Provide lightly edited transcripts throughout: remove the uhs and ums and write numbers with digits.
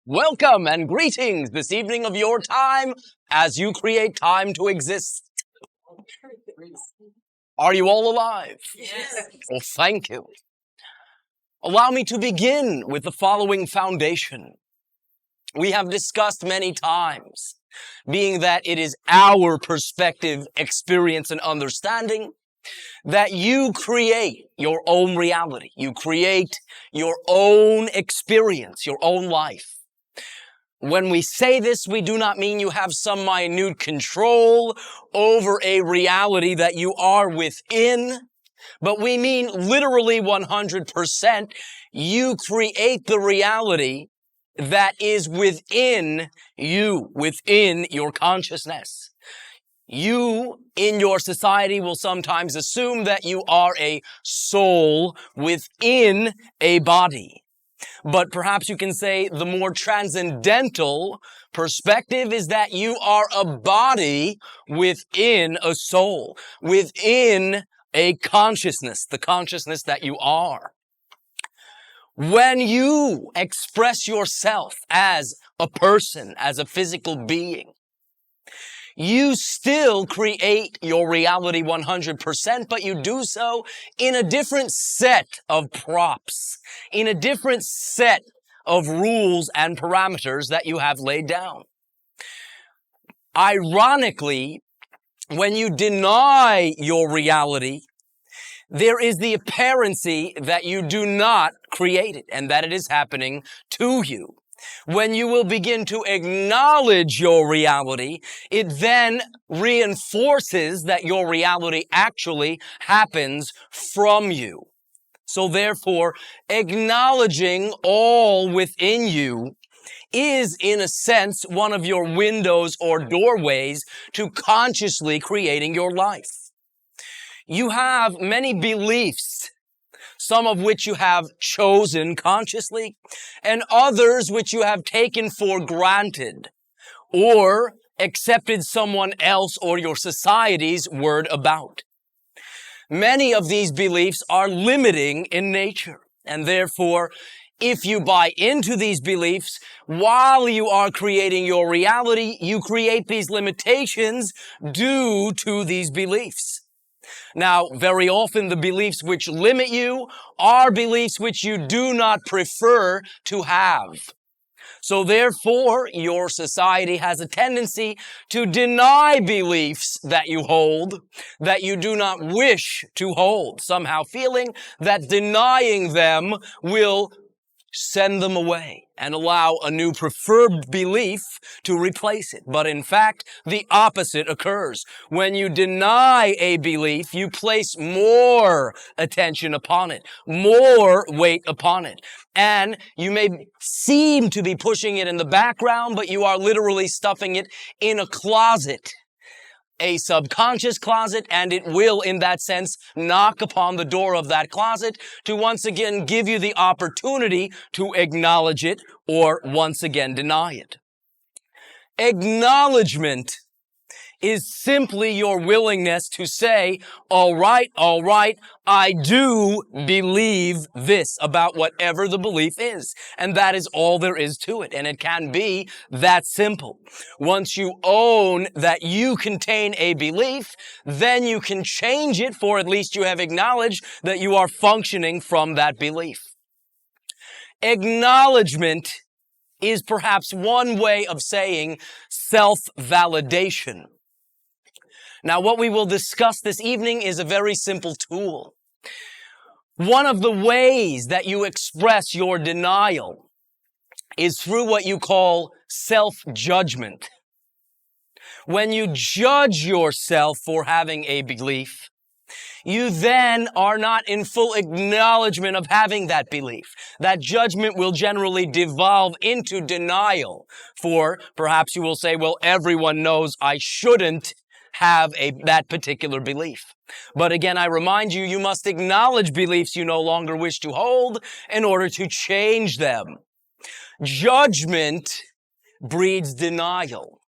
Welcome and greetings this evening of your time as you create time to exist. Are you all alive? Yes. Well, thank you. Allow me to begin with the following foundation. We have discussed many times, being that it is our perspective, experience, and understanding, that you create your own reality. You create your own experience, your own life. When we say this, we do not mean you have some minute control over a reality that you are within, but we mean literally 100%. You create the reality that is within you, within your consciousness. You, in your society, will sometimes assume that you are a soul within a body. But perhaps you can say the more transcendental perspective is that you are a body within a soul, within a consciousness, the consciousness that you are. When you express yourself as a person, as a physical being, you still create your reality 100%, but you do so in a different set of props, in a different set of rules and parameters that you have laid down. Ironically, when you deny your reality, there is the apparency that you do not create it and that it is happening to you. When you will begin to acknowledge your reality, it then reinforces that your reality actually happens from you. So therefore, acknowledging all within you is, in a sense, one of your windows or doorways to consciously creating your life. You have many beliefs, some of which you have chosen consciously, and others which you have taken for granted, or accepted someone else or your society's word about. Many of these beliefs are limiting in nature, and therefore, if you buy into these beliefs, while you are creating your reality, you create these limitations due to these beliefs. Now, very often the beliefs which limit you are beliefs which you do not prefer to have. So therefore, your society has a tendency to deny beliefs that you hold, that you do not wish to hold, somehow feeling that denying them will send them away and allow a new preferred belief to replace it. But in fact, the opposite occurs. When you deny a belief, you place more attention upon it, more weight upon it. And you may seem to be pushing it in the background, but you are literally stuffing it in a closet, a subconscious closet, and it will, in that sense, knock upon the door of that closet to once again give you the opportunity to acknowledge it or once again deny it. Acknowledgement is simply your willingness to say, all right, I do believe this about whatever the belief is. And that is all there is to it. And it can be that simple. Once you own that you contain a belief, then you can change it, for at least you have acknowledged that you are functioning from that belief. Acknowledgement is perhaps one way of saying self-validation. Now, what we will discuss this evening is a very simple tool. One of the ways that you express your denial is through what you call self-judgment. When you judge yourself for having a belief, you then are not in full acknowledgement of having that belief. That judgment will generally devolve into denial. For perhaps you will say, well, everyone knows I shouldn't have that particular belief. But again, I remind you, you must acknowledge beliefs you no longer wish to hold in order to change them. Judgment breeds denial.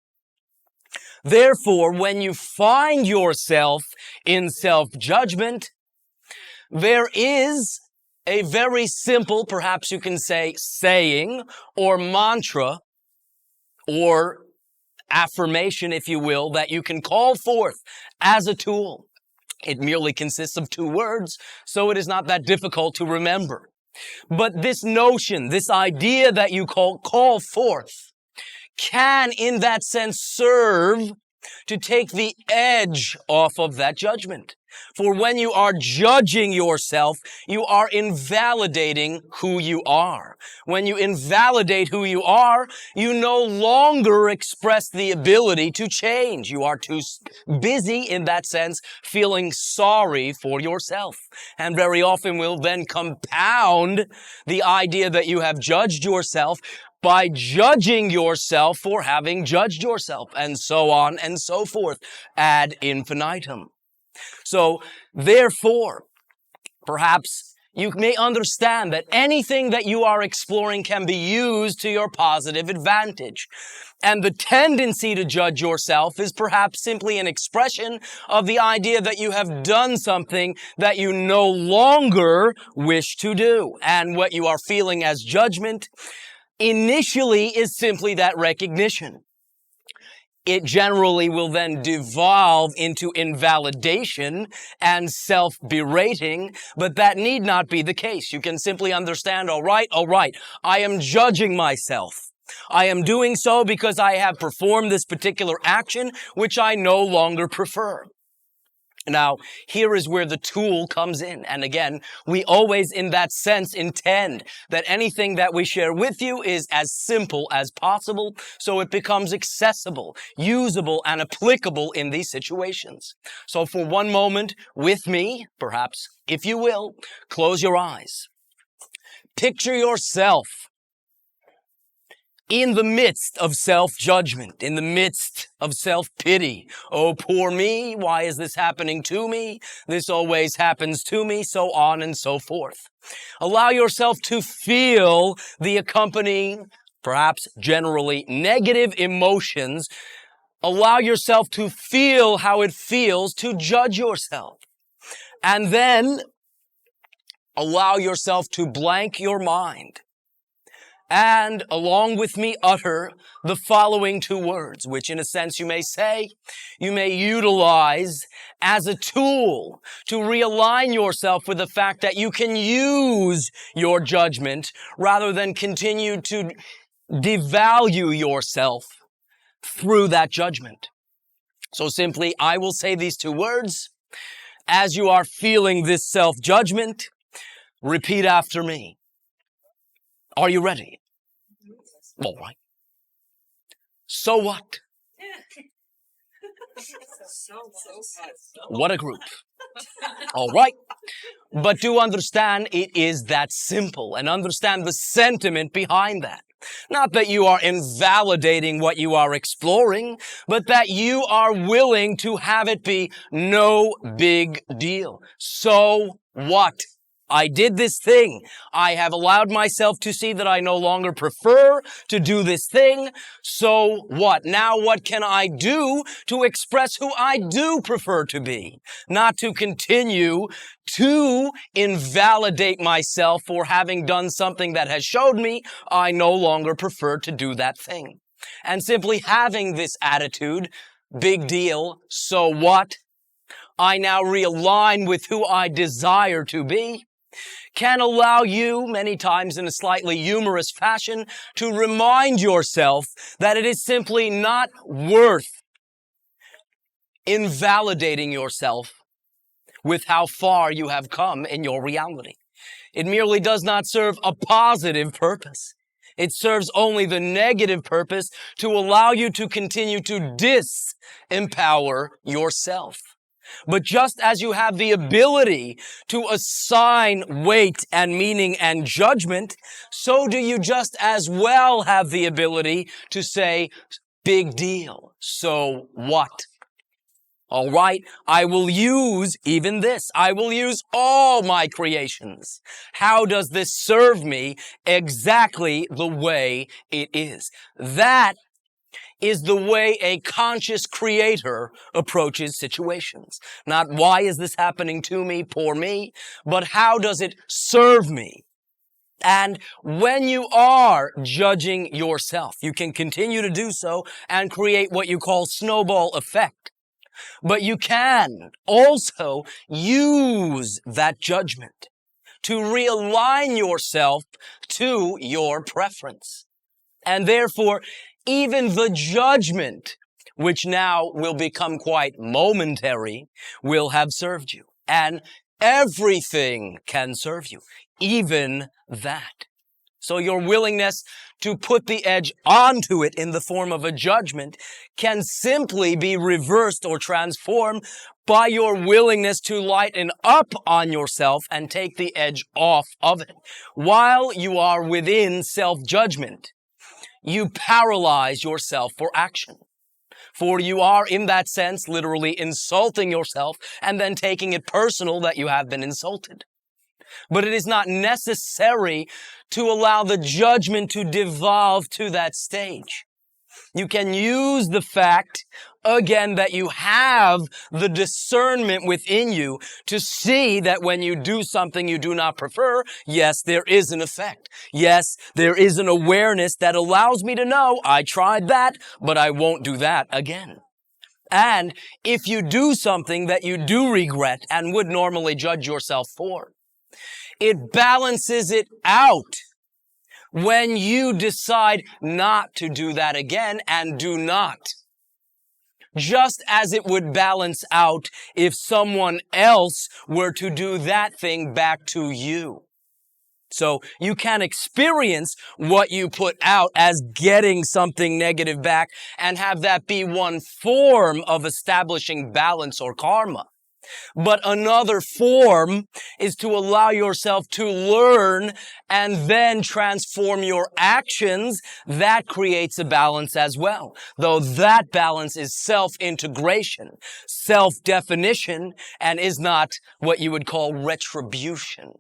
Therefore, when you find yourself in self-judgment, there is a very simple, perhaps you can say, saying or mantra or affirmation, if you will, that you can call forth as a tool. It merely consists of 2 words, so it is not that difficult to remember. But this notion, this idea that you call forth, can in that sense serve to take the edge off of that judgment. For when you are judging yourself, you are invalidating who you are. When you invalidate who you are, you no longer express the ability to change. You are too busy, in that sense, feeling sorry for yourself. And very often will then compound the idea that you have judged yourself by judging yourself for having judged yourself, and so on and so forth, ad infinitum. So, therefore, perhaps you may understand that anything that you are exploring can be used to your positive advantage. And the tendency to judge yourself is perhaps simply an expression of the idea that you have done something that you no longer wish to do. And what you are feeling as judgment initially is simply that recognition. It generally will then devolve into invalidation and self-berating, but that need not be the case. You can simply understand, all right, I am judging myself. I am doing so because I have performed this particular action, which I no longer prefer. Now, here is where the tool comes in. And again, we always, in that sense, intend that anything that we share with you is as simple as possible, so it becomes accessible, usable, and applicable in these situations. So for one moment, with me, perhaps, if you will, close your eyes. Picture yourself in the midst of self-judgment, in the midst of self-pity. Oh, poor me, why is this happening to me? This always happens to me, so on and so forth. Allow yourself to feel the accompanying, perhaps generally negative emotions. Allow yourself to feel how it feels to judge yourself. And then allow yourself to blank your mind. And along with me, utter the following 2 words, which in a sense you may say, you may utilize as a tool to realign yourself with the fact that you can use your judgment rather than continue to devalue yourself through that judgment. So simply, I will say these 2 words. As you are feeling this self-judgment, repeat after me. Are you ready? All right. So what? What a group. All right. But do understand it is that simple, and understand the sentiment behind that. Not that you are invalidating what you are exploring, but that you are willing to have it be no big deal. So what? I did this thing. I have allowed myself to see that I no longer prefer to do this thing. So what? Now what can I do to express who I do prefer to be? Not to continue to invalidate myself for having done something that has showed me I no longer prefer to do that thing. And simply having this attitude, big deal, so what? I now realign with who I desire to be, can allow you, many times in a slightly humorous fashion, to remind yourself that it is simply not worth invalidating yourself with how far you have come in your reality. It merely does not serve a positive purpose. It serves only the negative purpose to allow you to continue to disempower yourself. But just as you have the ability to assign weight and meaning and judgment, so do you just as well have the ability to say, big deal, so what? All right, I will use even this. I will use all my creations. How does this serve me exactly the way it is? That is the way a conscious creator approaches situations. Not why is this happening to me, poor me, but how does it serve me? And when you are judging yourself, you can continue to do so and create what you call snowball effect. But you can also use that judgment to realign yourself to your preference. And therefore, even the judgment, which now will become quite momentary, will have served you. And everything can serve you, even that. So your willingness to put the edge onto it in the form of a judgment can simply be reversed or transformed by your willingness to lighten up on yourself and take the edge off of it. While you are within self-judgment, you paralyze yourself for action. For you are, in that sense, literally insulting yourself and then taking it personal that you have been insulted. But it is not necessary to allow the judgment to devolve to that stage. You can use the fact, again, that you have the discernment within you to see that when you do something you do not prefer, yes, there is an effect. Yes, there is an awareness that allows me to know I tried that, but I won't do that again. And if you do something that you do regret and would normally judge yourself for, it balances it out when you decide not to do that again and do not. Just as it would balance out if someone else were to do that thing back to you. So you can experience what you put out as getting something negative back and have that be one form of establishing balance or karma. But another form is to allow yourself to learn and then transform your actions. That creates a balance as well. Though that balance is self-integration, self-definition, and is not what you would call retribution.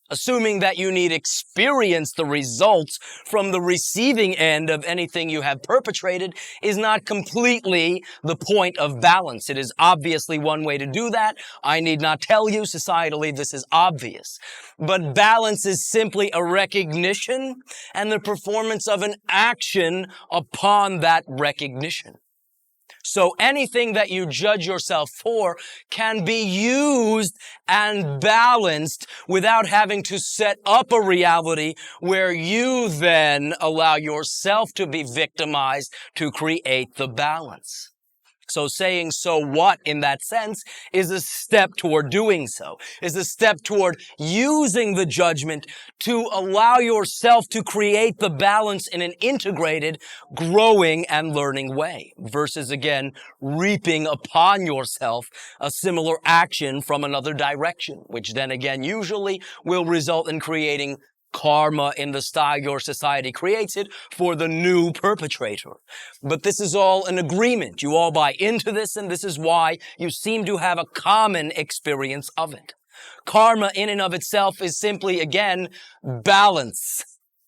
Assuming that you need experience the results from the receiving end of anything you have perpetrated is not completely the point of balance. It is obviously one way to do that. I need not tell you, societally, this is obvious. But balance is simply a recognition and the performance of an action upon that recognition. So anything that you judge yourself for can be used and balanced without having to set up a reality where you then allow yourself to be victimized to create the balance. So saying so what in that sense is a step toward doing so, is a step toward using the judgment to allow yourself to create the balance in an integrated, growing and learning way, versus again, reaping upon yourself a similar action from another direction, which then again usually will result in creating karma in the style your society creates it for the new perpetrator. But this is all an agreement. You all buy into this, and this is why you seem to have a common experience of it. Karma in and of itself is simply, again, balance,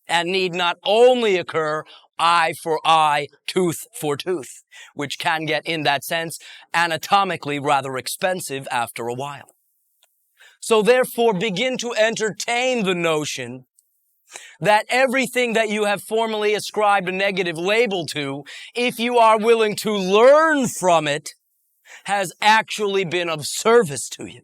and need not only occur eye for eye, tooth for tooth, which can get, in that sense, anatomically rather expensive after a while. So therefore, begin to entertain the notion that everything that you have formerly ascribed a negative label to, if you are willing to learn from it, has actually been of service to you.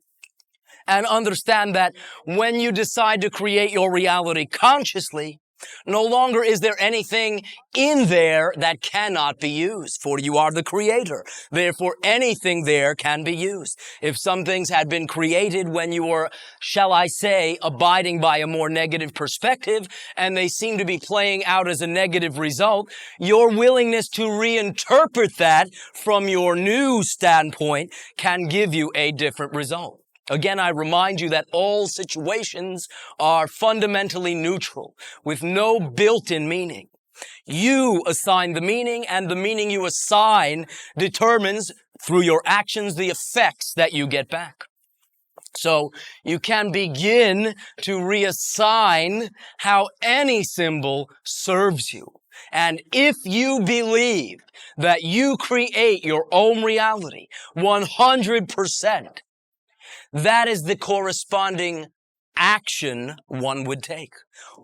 And understand that when you decide to create your reality consciously, no longer is there anything in there that cannot be used, for you are the creator. Therefore, anything there can be used. If some things had been created when you were, shall I say, abiding by a more negative perspective, and they seem to be playing out as a negative result, your willingness to reinterpret that from your new standpoint can give you a different result. Again, I remind you that all situations are fundamentally neutral, with no built-in meaning. You assign the meaning, and the meaning you assign determines, through your actions, the effects that you get back. So you can begin to reassign how any symbol serves you. And if you believe that you create your own reality 100%, that is the corresponding action one would take.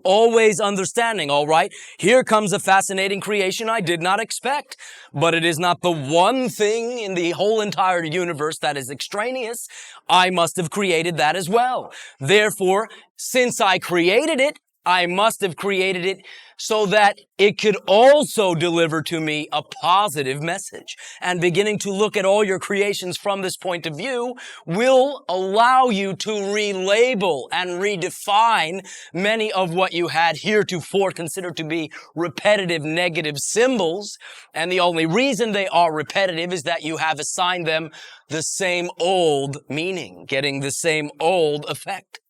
Always understanding, all right, here comes a fascinating creation I did not expect, but it is not the one thing in the whole entire universe that is extraneous. I must have created that as well. Therefore, since I created it, I must have created it so that it could also deliver to me a positive message. And beginning to look at all your creations from this point of view will allow you to relabel and redefine many of what you had heretofore considered to be repetitive negative symbols. And the only reason they are repetitive is that you have assigned them the same old meaning, getting the same old effect.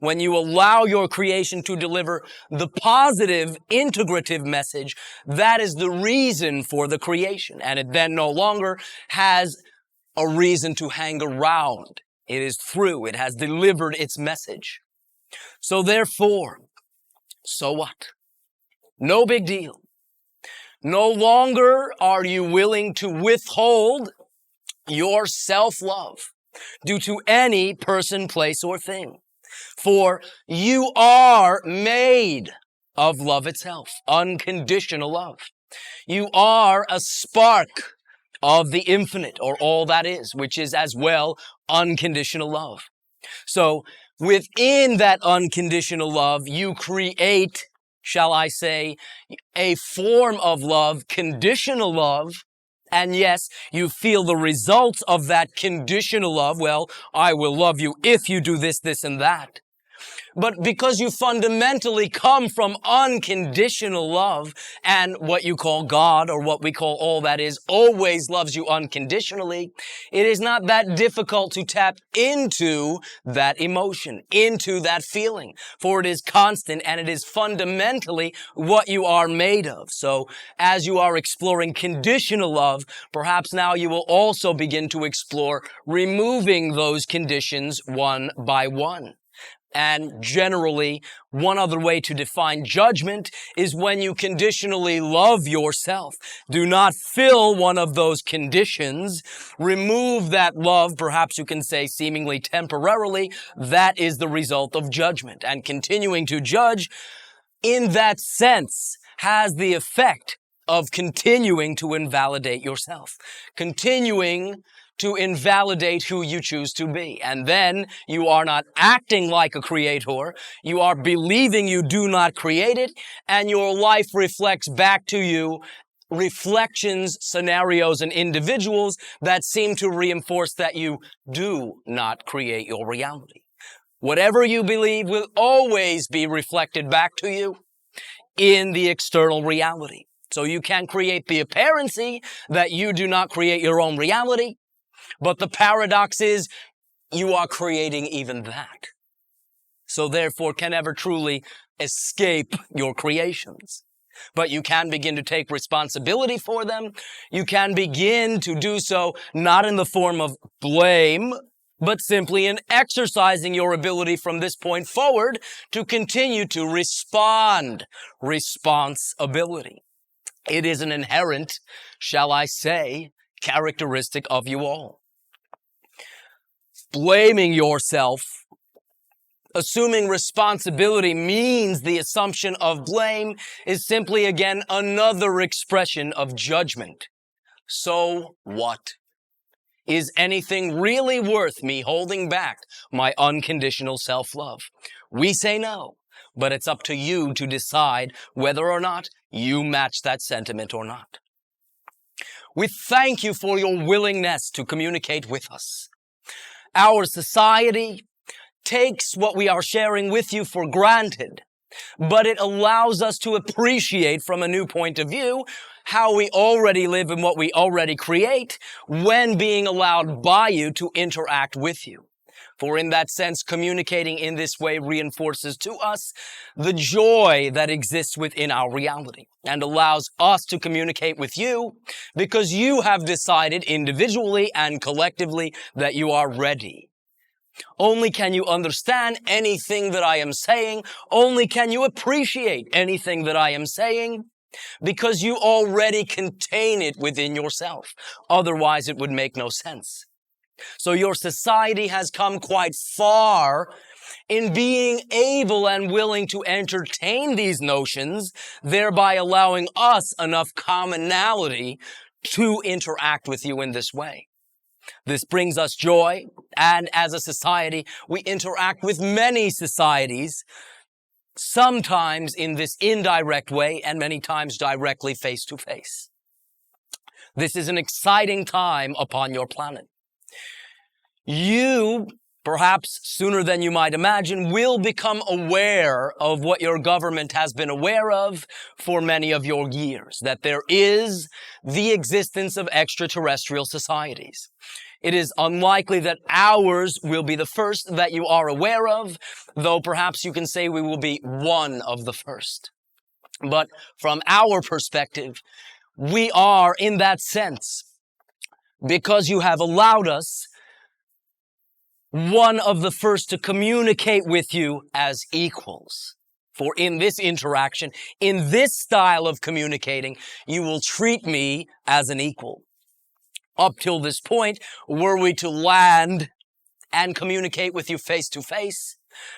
When you allow your creation to deliver the positive, integrative message, that is the reason for the creation. And it then no longer has a reason to hang around. It is through. It has delivered its message. So therefore, so what? No big deal. No longer are you willing to withhold your self-love due to any person, place, or thing. For you are made of love itself, unconditional love. You are a spark of the infinite, or all that is, which is as well unconditional love. So within that unconditional love, you create, shall I say, a form of love, conditional love. And yes, you feel the results of that conditional love. Well, I will love you if you do this, this, and that. But because you fundamentally come from unconditional love, and what you call God, or what we call all that is, always loves you unconditionally, it is not that difficult to tap into that emotion, into that feeling, for it is constant and it is fundamentally what you are made of. So as you are exploring conditional love, perhaps now you will also begin to explore removing those conditions one by one. And generally, one other way to define judgment is when you conditionally love yourself. Do not fill one of those conditions. Remove that love, perhaps you can say seemingly temporarily. That is the result of judgment. And continuing to judge, in that sense, has the effect of continuing to invalidate yourself. Continuing to invalidate who you choose to be. And then you are not acting like a creator. You are believing you do not create it, and your life reflects back to you reflections, scenarios, and individuals that seem to reinforce that you do not create your reality. Whatever you believe will always be reflected back to you in the external reality. So you can create the apparency that you do not create your own reality, but the paradox is you are creating even that. So therefore can never truly escape your creations. But you can begin to take responsibility for them. You can begin to do so not in the form of blame, but simply in exercising your ability from this point forward to continue to respond. Responsibility. It is an inherent, shall I say, characteristic of you all. Blaming yourself, assuming responsibility means the assumption of blame, is simply again another expression of judgment. So what? Is anything really worth me holding back my unconditional self-love? We say no, but it's up to you to decide whether or not you match that sentiment or not. We thank you for your willingness to communicate with us. Our society takes what we are sharing with you for granted, but it allows us to appreciate from a new point of view how we already live and what we already create when being allowed by you to interact with you. For in that sense, communicating in this way reinforces to us the joy that exists within our reality and allows us to communicate with you because you have decided individually and collectively that you are ready. Only can you understand anything that I am saying. Only can you appreciate anything that I am saying because you already contain it within yourself. Otherwise, it would make no sense. So your society has come quite far in being able and willing to entertain these notions, thereby allowing us enough commonality to interact with you in this way. This brings us joy, and as a society, we interact with many societies, sometimes in this indirect way, and many times directly face to face. This is an exciting time upon your planet. You, perhaps sooner than you might imagine, will become aware of what your government has been aware of for many of your years, that there is the existence of extraterrestrial societies. It is unlikely that ours will be the first that you are aware of, though perhaps you can say we will be one of the first. But from our perspective, we are, in that sense, because you have allowed us, one of the first to communicate with you as equals. For in this interaction, in this style of communicating, you will treat me as an equal. Up till this point, were we to land and communicate with you face to face,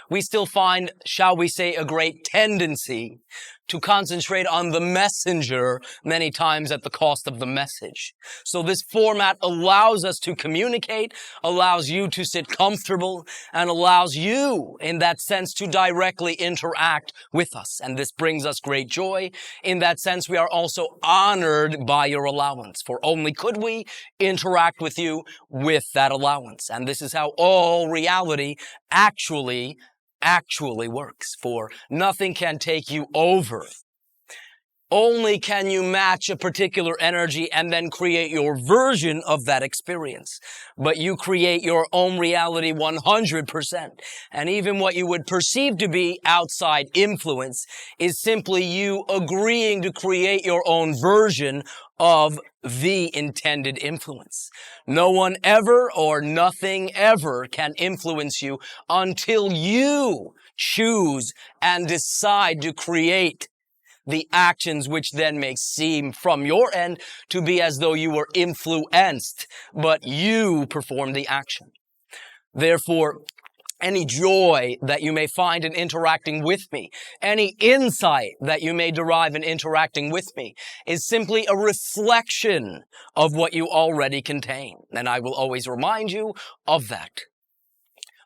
we still find, shall we say, a great tendency to concentrate on the messenger many times at the cost of the message. So this format allows us to communicate, allows you to sit comfortable, and allows you, in that sense, to directly interact with us. And this brings us great joy. In that sense, we are also honored by your allowance, for only could we interact with you with that allowance. And this is how all reality actually works, for nothing can take you over. Only can you match a particular energy and then create your version of that experience. But you create your own reality 100%. And even what you would perceive to be outside influence is simply you agreeing to create your own version of the intended influence. No one ever or nothing ever can influence you until you choose and decide to create the actions which then may seem from your end to be as though you were influenced, but you perform the action. Therefore, any joy that you may find in interacting with me, any insight that you may derive in interacting with me, is simply a reflection of what you already contain. And I will always remind you of that.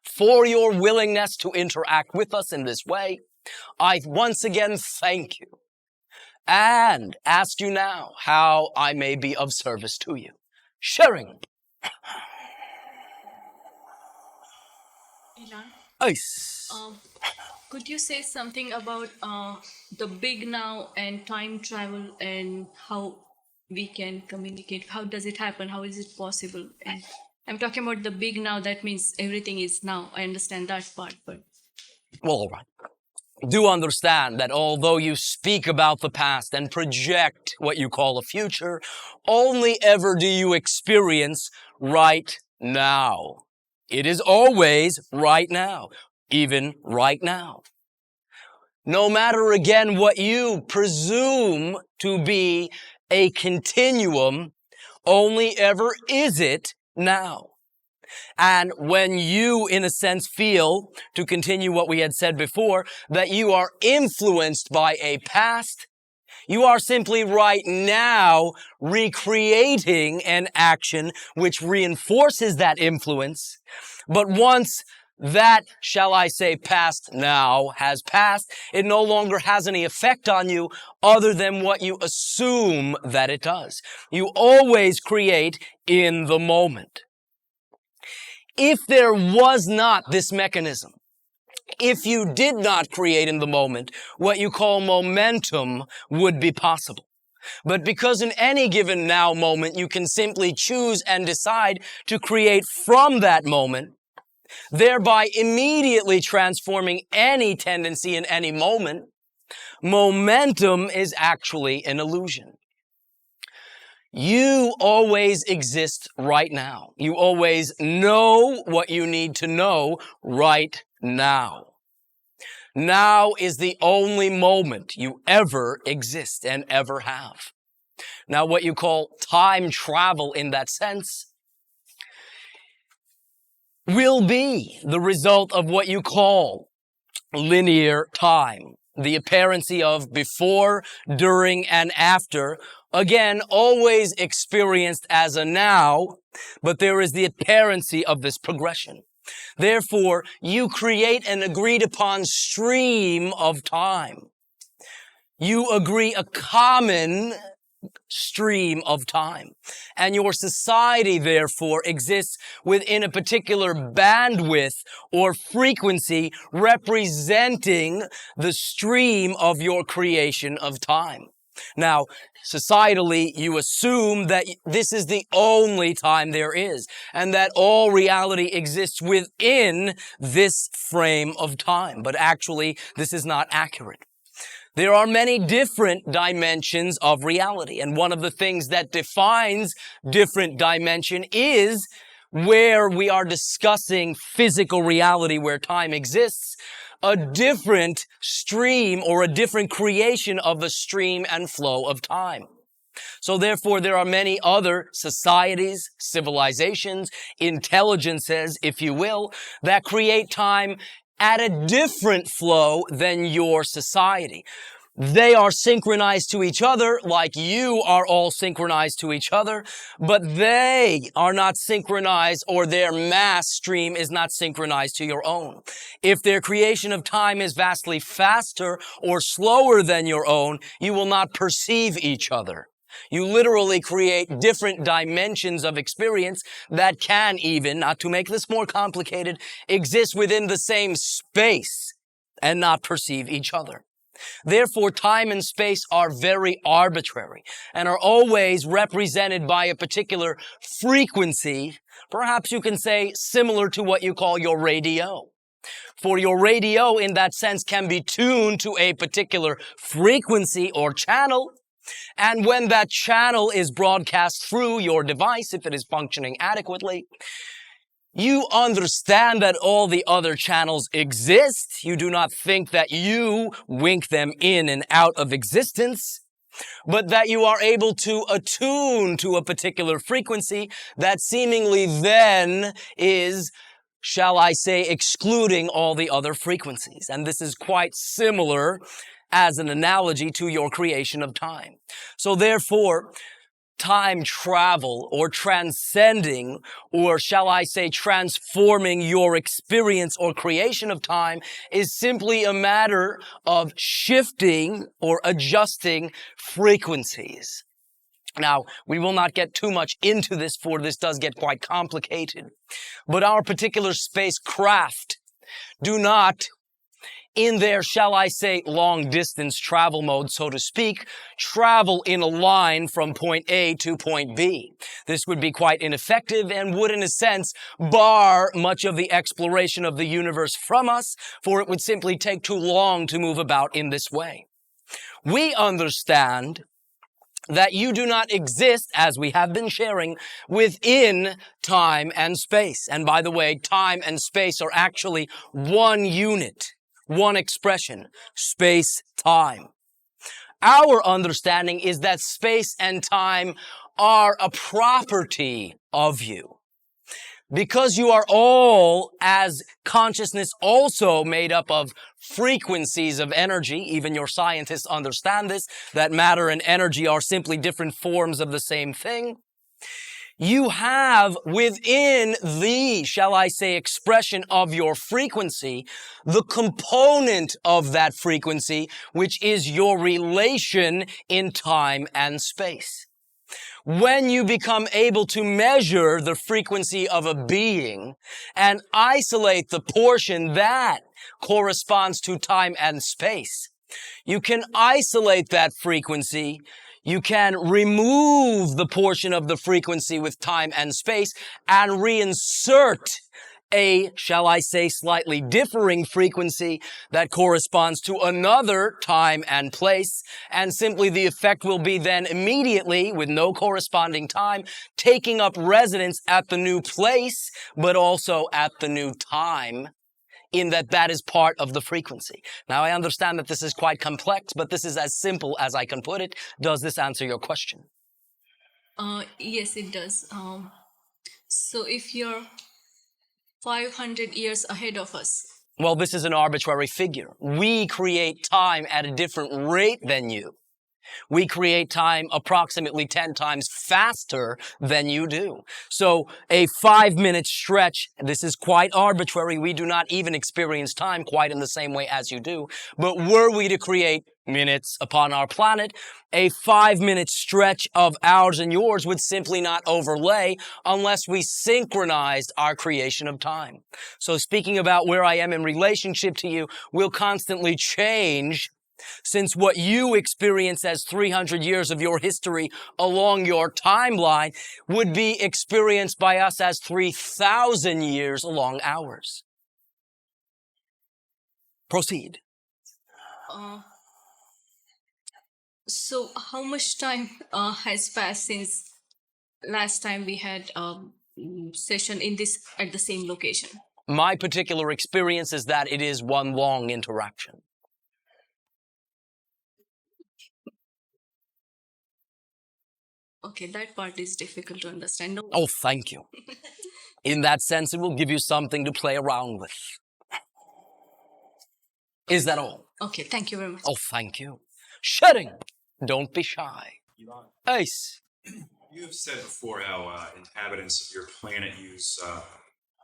For your willingness to interact with us in this way, I once again thank you and ask you now how I may be of service to you. Sharing. Elan, Ice. could you say something about the big now and time travel and how we can communicate? How does it happen? How is it possible? And I'm talking about the big now. That means everything is now. I understand that part, but Well, all right. Do understand that although you speak about the past and project what you call a future, only ever do you experience right now. It is always right now, even right now. No matter again what you presume to be a continuum, only ever is it now. And when you, in a sense, feel, to continue what we had said before, that you are influenced by a past, you are simply right now recreating an action which reinforces that influence. But once that, shall I say, past now has passed, it no longer has any effect on you other than what you assume that it does. You always create in the moment. If there was not this mechanism, if you did not create in the moment, what you call momentum would be possible. But because in any given now moment, you can simply choose and decide to create from that moment, thereby immediately transforming any tendency in any moment, momentum is actually an illusion. You always exist right now. You always know what you need to know right now. Now is the only moment you ever exist and ever have. Now, what you call time travel in that sense will be the result of what you call linear time. The apparency of before, during, and after. Again, always experienced as a now, but there is the apparency of this progression. Therefore, you create an agreed upon stream of time. You agree a common stream of time. And your society, therefore, exists within a particular bandwidth or frequency representing the stream of your creation of time. Now, societally, you assume that this is the only time there is, and that all reality exists within this frame of time. But actually, this is not accurate. There are many different dimensions of reality, and one of the things that defines different dimension is where we are discussing physical reality, where time exists, a different stream or a different creation of the stream and flow of time. So therefore, there are many other societies, civilizations, intelligences, if you will, that create time at a different flow than your society. They are synchronized to each other like you are all synchronized to each other, but they are not synchronized, or their mass stream is not synchronized to your own. If their creation of time is vastly faster or slower than your own, you will not perceive each other. You literally create different dimensions of experience that can even, not to make this more complicated, exist within the same space and not perceive each other. Therefore, time and space are very arbitrary and are always represented by a particular frequency, perhaps you can say similar to what you call your radio. For your radio, in that sense, can be tuned to a particular frequency or channel. And when that channel is broadcast through your device, if it is functioning adequately, you understand that all the other channels exist. You do not think that you wink them in and out of existence, but that you are able to attune to a particular frequency that seemingly then is, shall I say, excluding all the other frequencies. And this is quite similar as an analogy to your creation of time. So therefore, time travel or transcending, or shall I say transforming your experience or creation of time, is simply a matter of shifting or adjusting frequencies. Now, we will not get too much into this, for this does get quite complicated. But our particular spacecraft do not, in their, shall I say, long-distance travel mode, so to speak, travel in a line from point A to point B. This would be quite ineffective and would, in a sense, bar much of the exploration of the universe from us, for it would simply take too long to move about in this way. We understand that you do not exist, as we have been sharing, within time and space. And by the way, time and space are actually one unit. One expression, space-time. Our understanding is that space and time are a property of you. Because you are all, as consciousness, also made up of frequencies of energy, even your scientists understand this, that matter and energy are simply different forms of the same thing. You have within the, shall I say, expression of your frequency, the component of that frequency, which is your relation in time and space. When you become able to measure the frequency of a being and isolate the portion that corresponds to time and space, you can isolate that frequency. You can remove the portion of the frequency with time and space and reinsert a, shall I say, slightly differing frequency that corresponds to another time and place. And simply the effect will be then immediately, with no corresponding time, taking up residence at the new place, but also at the new time in that that is part of the frequency. Now, I understand that this is quite complex, but this is as simple as I can put it. Does this answer your question? Yes, it does. So if you're 500 years ahead of us, Well, this is an arbitrary figure. We create time at a different rate than you. We create time approximately 10 times faster than you do. So a 5-minute stretch, this is quite arbitrary. We do not even experience time quite in the same way as you do. But were we to create minutes upon our planet, a 5-minute stretch of ours and yours would simply not overlay unless we synchronized our creation of time. So speaking about where I am in relationship to you will constantly change, since what you experience as 300 years of your history along your timeline would be experienced by us as 3,000 years along ours. Proceed. So how much time has passed since last time we had a session at the same location? My particular experience is that it is one long interaction. Okay, that part is difficult to understand. No. Oh, thank you. In that sense, it will give you something to play around with. Is that all? Okay, thank you very much. Oh, thank you. Shedding. Don't be shy. Elan, Ace. you have said before how inhabitants of your planet use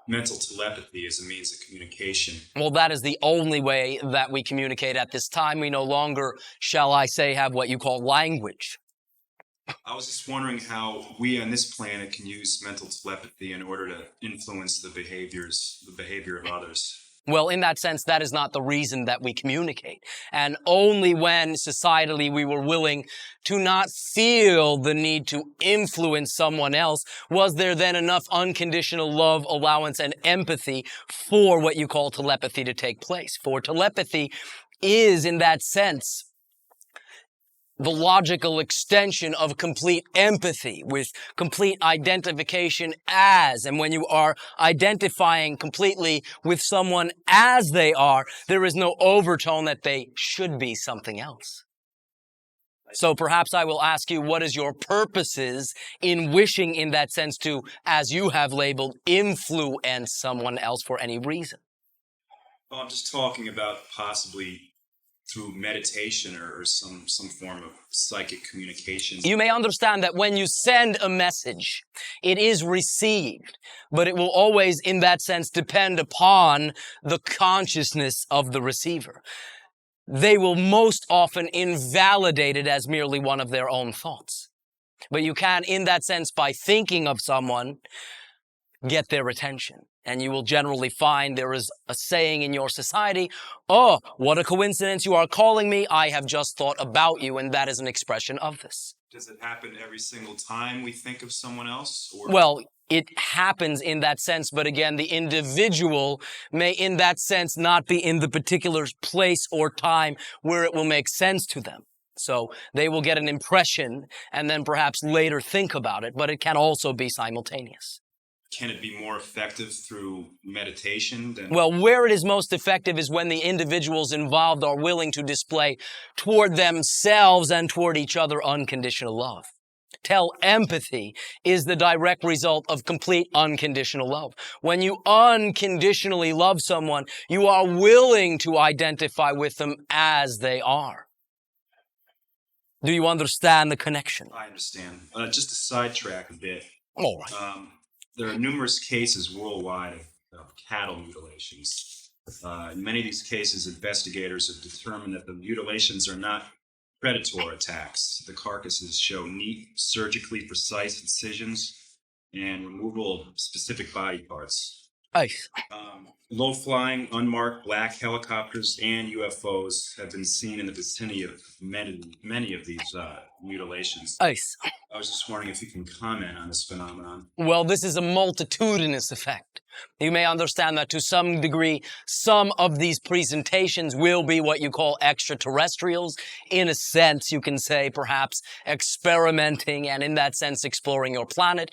mental telepathy as a means of communication. Well, that is the only way that we communicate at this time. We no longer, shall I say, have what you call language. I was just wondering how we on this planet can use mental telepathy in order to influence the behavior of others. Well, in that sense, that is not the reason that we communicate. And only when societally we were willing to not feel the need to influence someone else was there then enough unconditional love, allowance, and empathy for what you call telepathy to take place. For telepathy is, in that sense, the logical extension of complete empathy with complete identification as, and when you are identifying completely with someone as they are, there is no overtone that they should be something else. So perhaps I will ask you, what is your purposes in wishing in that sense to, as you have labeled, influence someone else for any reason? Well, I'm just talking about possibly through meditation or some form of psychic communication. You may understand that when you send a message, it is received, but it will always, in that sense, depend upon the consciousness of the receiver. They will most often invalidate it as merely one of their own thoughts. But you can, in that sense, by thinking of someone, get their attention. And you will generally find there is a saying in your society, oh, what a coincidence, you are calling me. I have just thought about you. And that is an expression of this. Does it happen every single time we think of someone else? Or? Well, it happens in that sense. But again, the individual may in that sense not be in the particular place or time where it will make sense to them. So they will get an impression and then perhaps later think about it. But it can also be simultaneous. Can it be more effective through meditation than... Well, where it is most effective is when the individuals involved are willing to display toward themselves and toward each other unconditional love. Telepathy is the direct result of complete unconditional love. When you unconditionally love someone, you are willing to identify with them as they are. Do you understand the connection? I understand. Just to sidetrack a bit. All right. There are numerous cases worldwide of cattle mutilations. In many of these cases, investigators have determined that the mutilations are not predator attacks. The carcasses show neat, surgically precise incisions and removal of specific body parts. Ice. Low-flying, unmarked black helicopters and UFOs have been seen in the vicinity of many of these mutilations. Ice. I was just wondering if you can comment on this phenomenon. Well, this is a multitudinous effect. You may understand that to some degree, some of these presentations will be what you call extraterrestrials. In a sense, you can say perhaps experimenting and in that sense exploring your planet.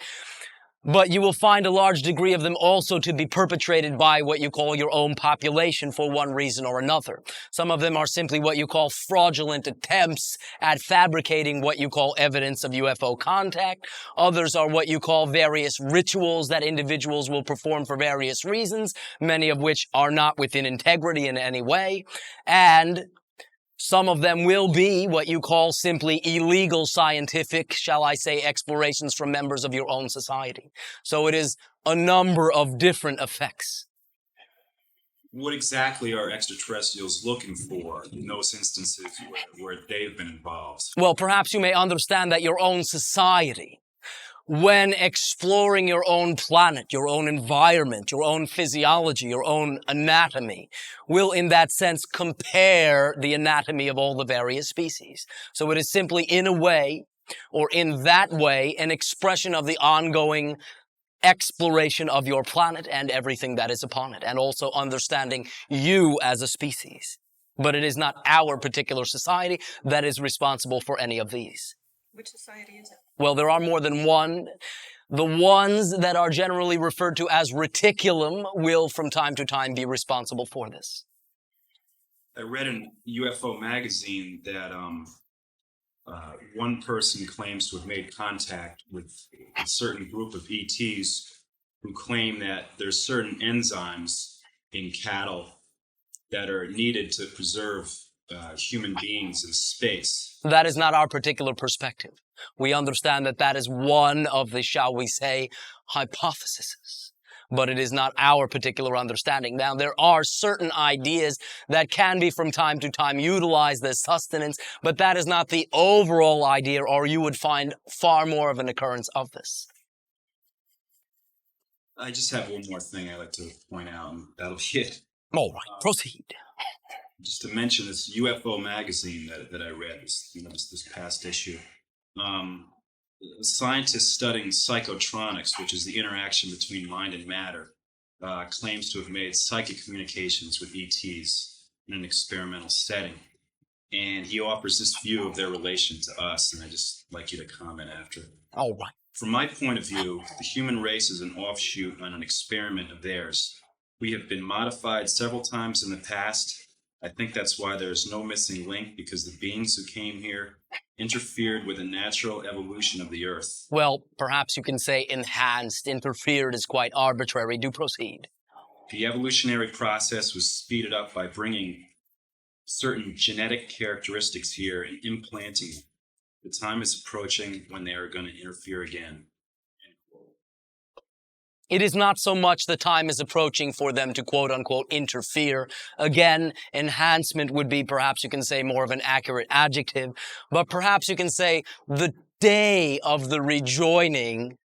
But you will find a large degree of them also to be perpetrated by what you call your own population for one reason or another. Some of them are simply what you call fraudulent attempts at fabricating what you call evidence of UFO contact. Others are what you call various rituals that individuals will perform for various reasons, many of which are not within integrity in any way. And some of them will be what you call simply illegal scientific, shall I say, explorations from members of your own society. So it is a number of different effects. What exactly are extraterrestrials looking for in those instances where they've been involved? Well, perhaps you may understand that your own society, when exploring your own planet, your own environment, your own physiology, your own anatomy, will in that sense compare the anatomy of all the various species. So it is simply in a way, or in that way, an expression of the ongoing exploration of your planet and everything that is upon it, and also understanding you as a species. But it is not our particular society that is responsible for any of these. Which society is it? Well, there are more than one. The ones that are generally referred to as reticulum will from time to time be responsible for this. I read in UFO magazine that one person claims to have made contact with a certain group of ETs who claim that there's certain enzymes in cattle that are needed to preserve human beings in space. That is not our particular perspective. We understand that that is one of the, shall we say, hypotheses. But it is not our particular understanding. Now, there are certain ideas that can be from time to time utilized as sustenance, but that is not the overall idea, or you would find far more of an occurrence of this. I just have one more thing I'd like to point out, and that'll be it. All right, proceed. Just to mention this UFO magazine that I read, this past issue. Scientists studying psychotronics, which is the interaction between mind and matter, claims to have made psychic communications with ETs in an experimental setting. And he offers this view of their relation to us, and I'd just like you to comment after. All right. From my point of view, the human race is an offshoot on an experiment of theirs. We have been modified several times in the past. I think that's why there's no missing link, because the beings who came here interfered with the natural evolution of the Earth. Well, perhaps you can say enhanced. Interfered is quite arbitrary. Do proceed. The evolutionary process was speeded up by bringing certain genetic characteristics here and implanting them. The time is approaching when they are going to interfere again. It is not so much the time is approaching for them to quote-unquote interfere. Again, enhancement would be, perhaps you can say, more of an accurate adjective, but perhaps you can say the day of the rejoining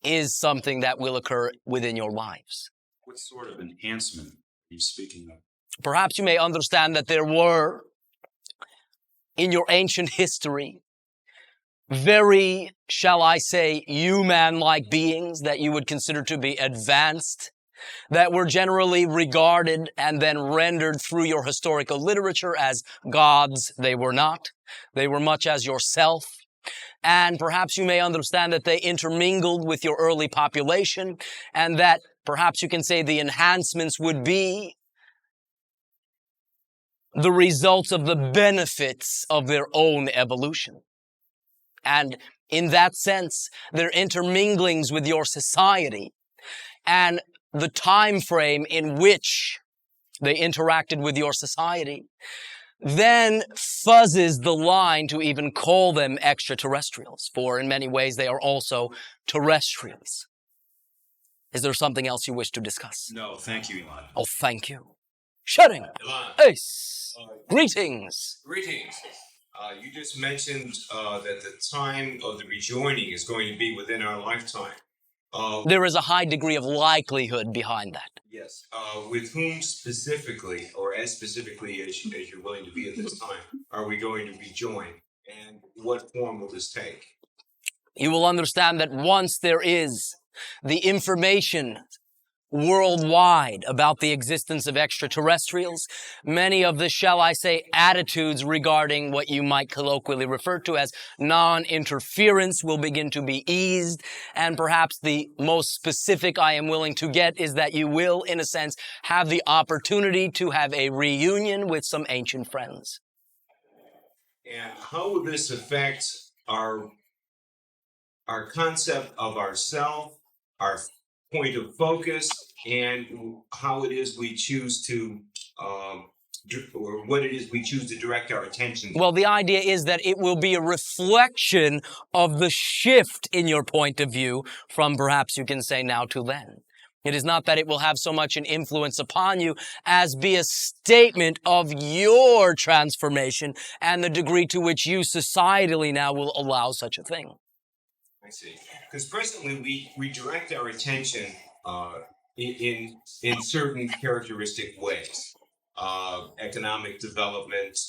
is something that will occur within your lives. What sort of enhancement are you speaking of? Perhaps you may understand that there were, in your ancient history, very, shall I say, human-like beings that you would consider to be advanced, that were generally regarded and then rendered through your historical literature as gods. They were not. They were much as yourself. And perhaps you may understand that they intermingled with your early population, and that perhaps you can say the enhancements would be the results of the benefits of their own evolution. And in that sense, their interminglings with your society and the time frame in which they interacted with your society then fuzzes the line to even call them extraterrestrials, for in many ways they are also terrestrials. Is there something else you wish to discuss? No, thank you, Elan. Oh, thank you. Shutting. Elan. Ace. Greetings. Greetings. You just mentioned that the time of the rejoining is going to be within our lifetime. There is a high degree of likelihood behind that. Yes. With whom specifically, or as specifically as you're willing to be at this time, are we going to rejoin? And what form will this take? You will understand that once there is the information worldwide about the existence of extraterrestrials. Many of the, shall I say, attitudes regarding what you might colloquially refer to as non-interference will begin to be eased. And perhaps the most specific I am willing to get is that you will, in a sense, have the opportunity to have a reunion with some ancient friends. And how will this affect our concept of ourself, our point of focus, and how it is we choose to, or what it is we choose to direct our attention to? Well, the idea is that it will be a reflection of the shift in your point of view from perhaps you can say now to then. It is not that it will have so much an influence upon you as be a statement of your transformation and the degree to which you societally now will allow such a thing. I see. Because presently we direct our attention in certain characteristic ways. Economic development,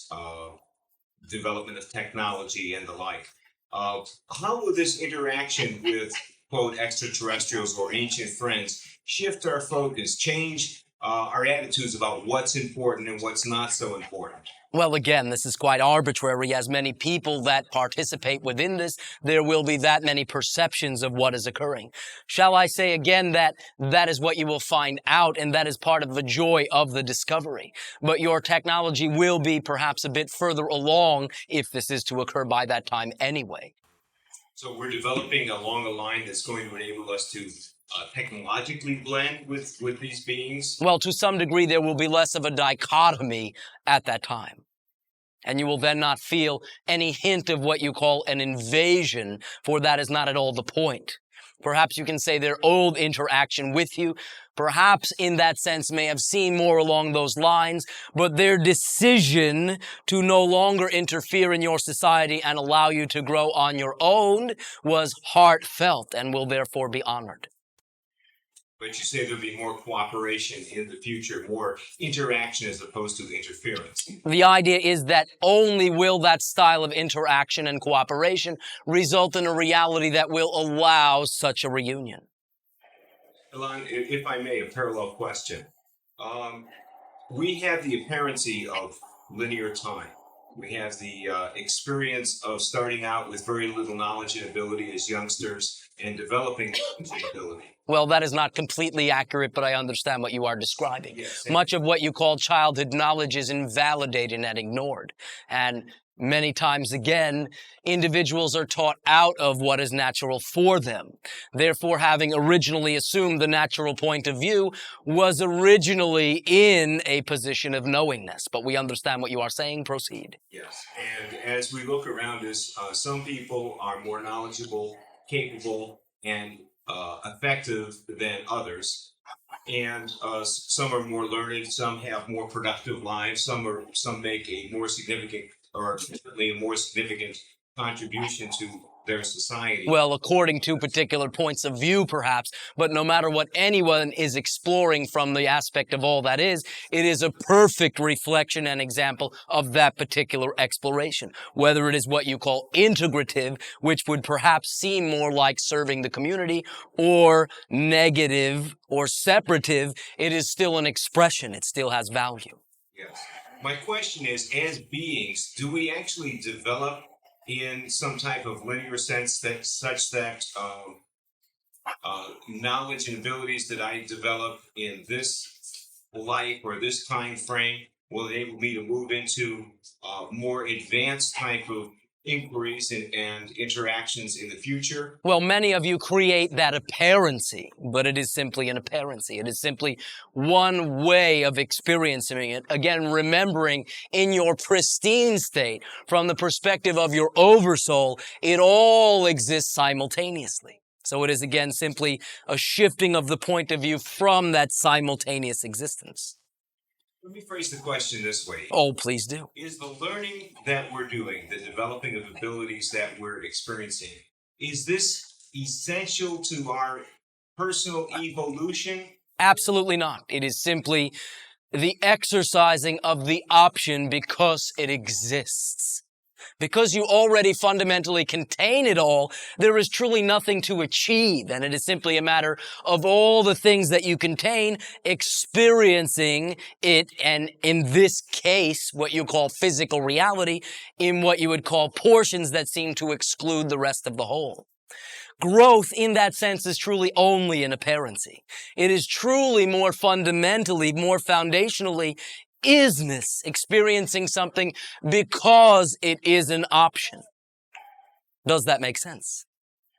development of technology, and the like. How will this interaction with, quote, extraterrestrials or ancient friends shift our focus, change our attitudes about what's important and what's not so important? Well, again, this is quite arbitrary. As many people that participate within this, there will be that many perceptions of what is occurring. Shall I say again that that is what you will find out, and that is part of the joy of the discovery. But your technology will be perhaps a bit further along if this is to occur by that time anyway. So we're developing along a line that's going to enable us to technologically blend with these beings? Well, to some degree, there will be less of a dichotomy at that time. And you will then not feel any hint of what you call an invasion, for that is not at all the point. Perhaps you can say their old interaction with you, perhaps in that sense may have seemed more along those lines, but their decision to no longer interfere in your society and allow you to grow on your own was heartfelt and will therefore be honored. But you say there'll be more cooperation in the future, more interaction as opposed to interference. The idea is that only will that style of interaction and cooperation result in a reality that will allow such a reunion. Elan, if I may, a parallel question. We have the apparency of linear time. We have the experience of starting out with very little knowledge and ability as youngsters and developing knowledge and ability. Well, that is not completely accurate, but I understand what you are describing. Yes. Much of what you call childhood knowledge is invalidated and ignored. And many times again, individuals are taught out of what is natural for them. Therefore, having originally assumed the natural point of view, was originally in a position of knowingness. But we understand what you are saying. Proceed. Yes. And as we look around us, some people are more knowledgeable, capable, and effective than others. And some are more learned, some have more productive lives, some make a more significant or certainly a more significant contribution to their society. Well, according to particular points of view, perhaps, but no matter what anyone is exploring from the aspect of all that is, it is a perfect reflection and example of that particular exploration. Whether it is what you call integrative, which would perhaps seem more like serving the community, or negative or separative, it is still an expression. It still has value. Yes. My question is, as beings, do we actually develop in some type of linear sense that such that knowledge and abilities that I develop in this life or this time frame will enable me to move into more advanced type of inquiries and interactions in the future? Well, many of you create that apparency, but it is simply an apparency. It is simply one way of experiencing it. Again, remembering in your pristine state, from the perspective of your oversoul, it all exists simultaneously. So it is again simply a shifting of the point of view from that simultaneous existence. Let me phrase the question this way. Oh, please do. Is the learning that we're doing, the developing of abilities that we're experiencing, is this essential to our personal evolution? Absolutely not. It is simply the exercising of the option because it exists. Because you already fundamentally contain it all, there is truly nothing to achieve, and it is simply a matter of all the things that you contain, experiencing it, and in this case, what you call physical reality, in what you would call portions that seem to exclude the rest of the whole. Growth in that sense is truly only an apparency. It is truly more fundamentally, more foundationally isness, experiencing something because it is an option. Does that make sense?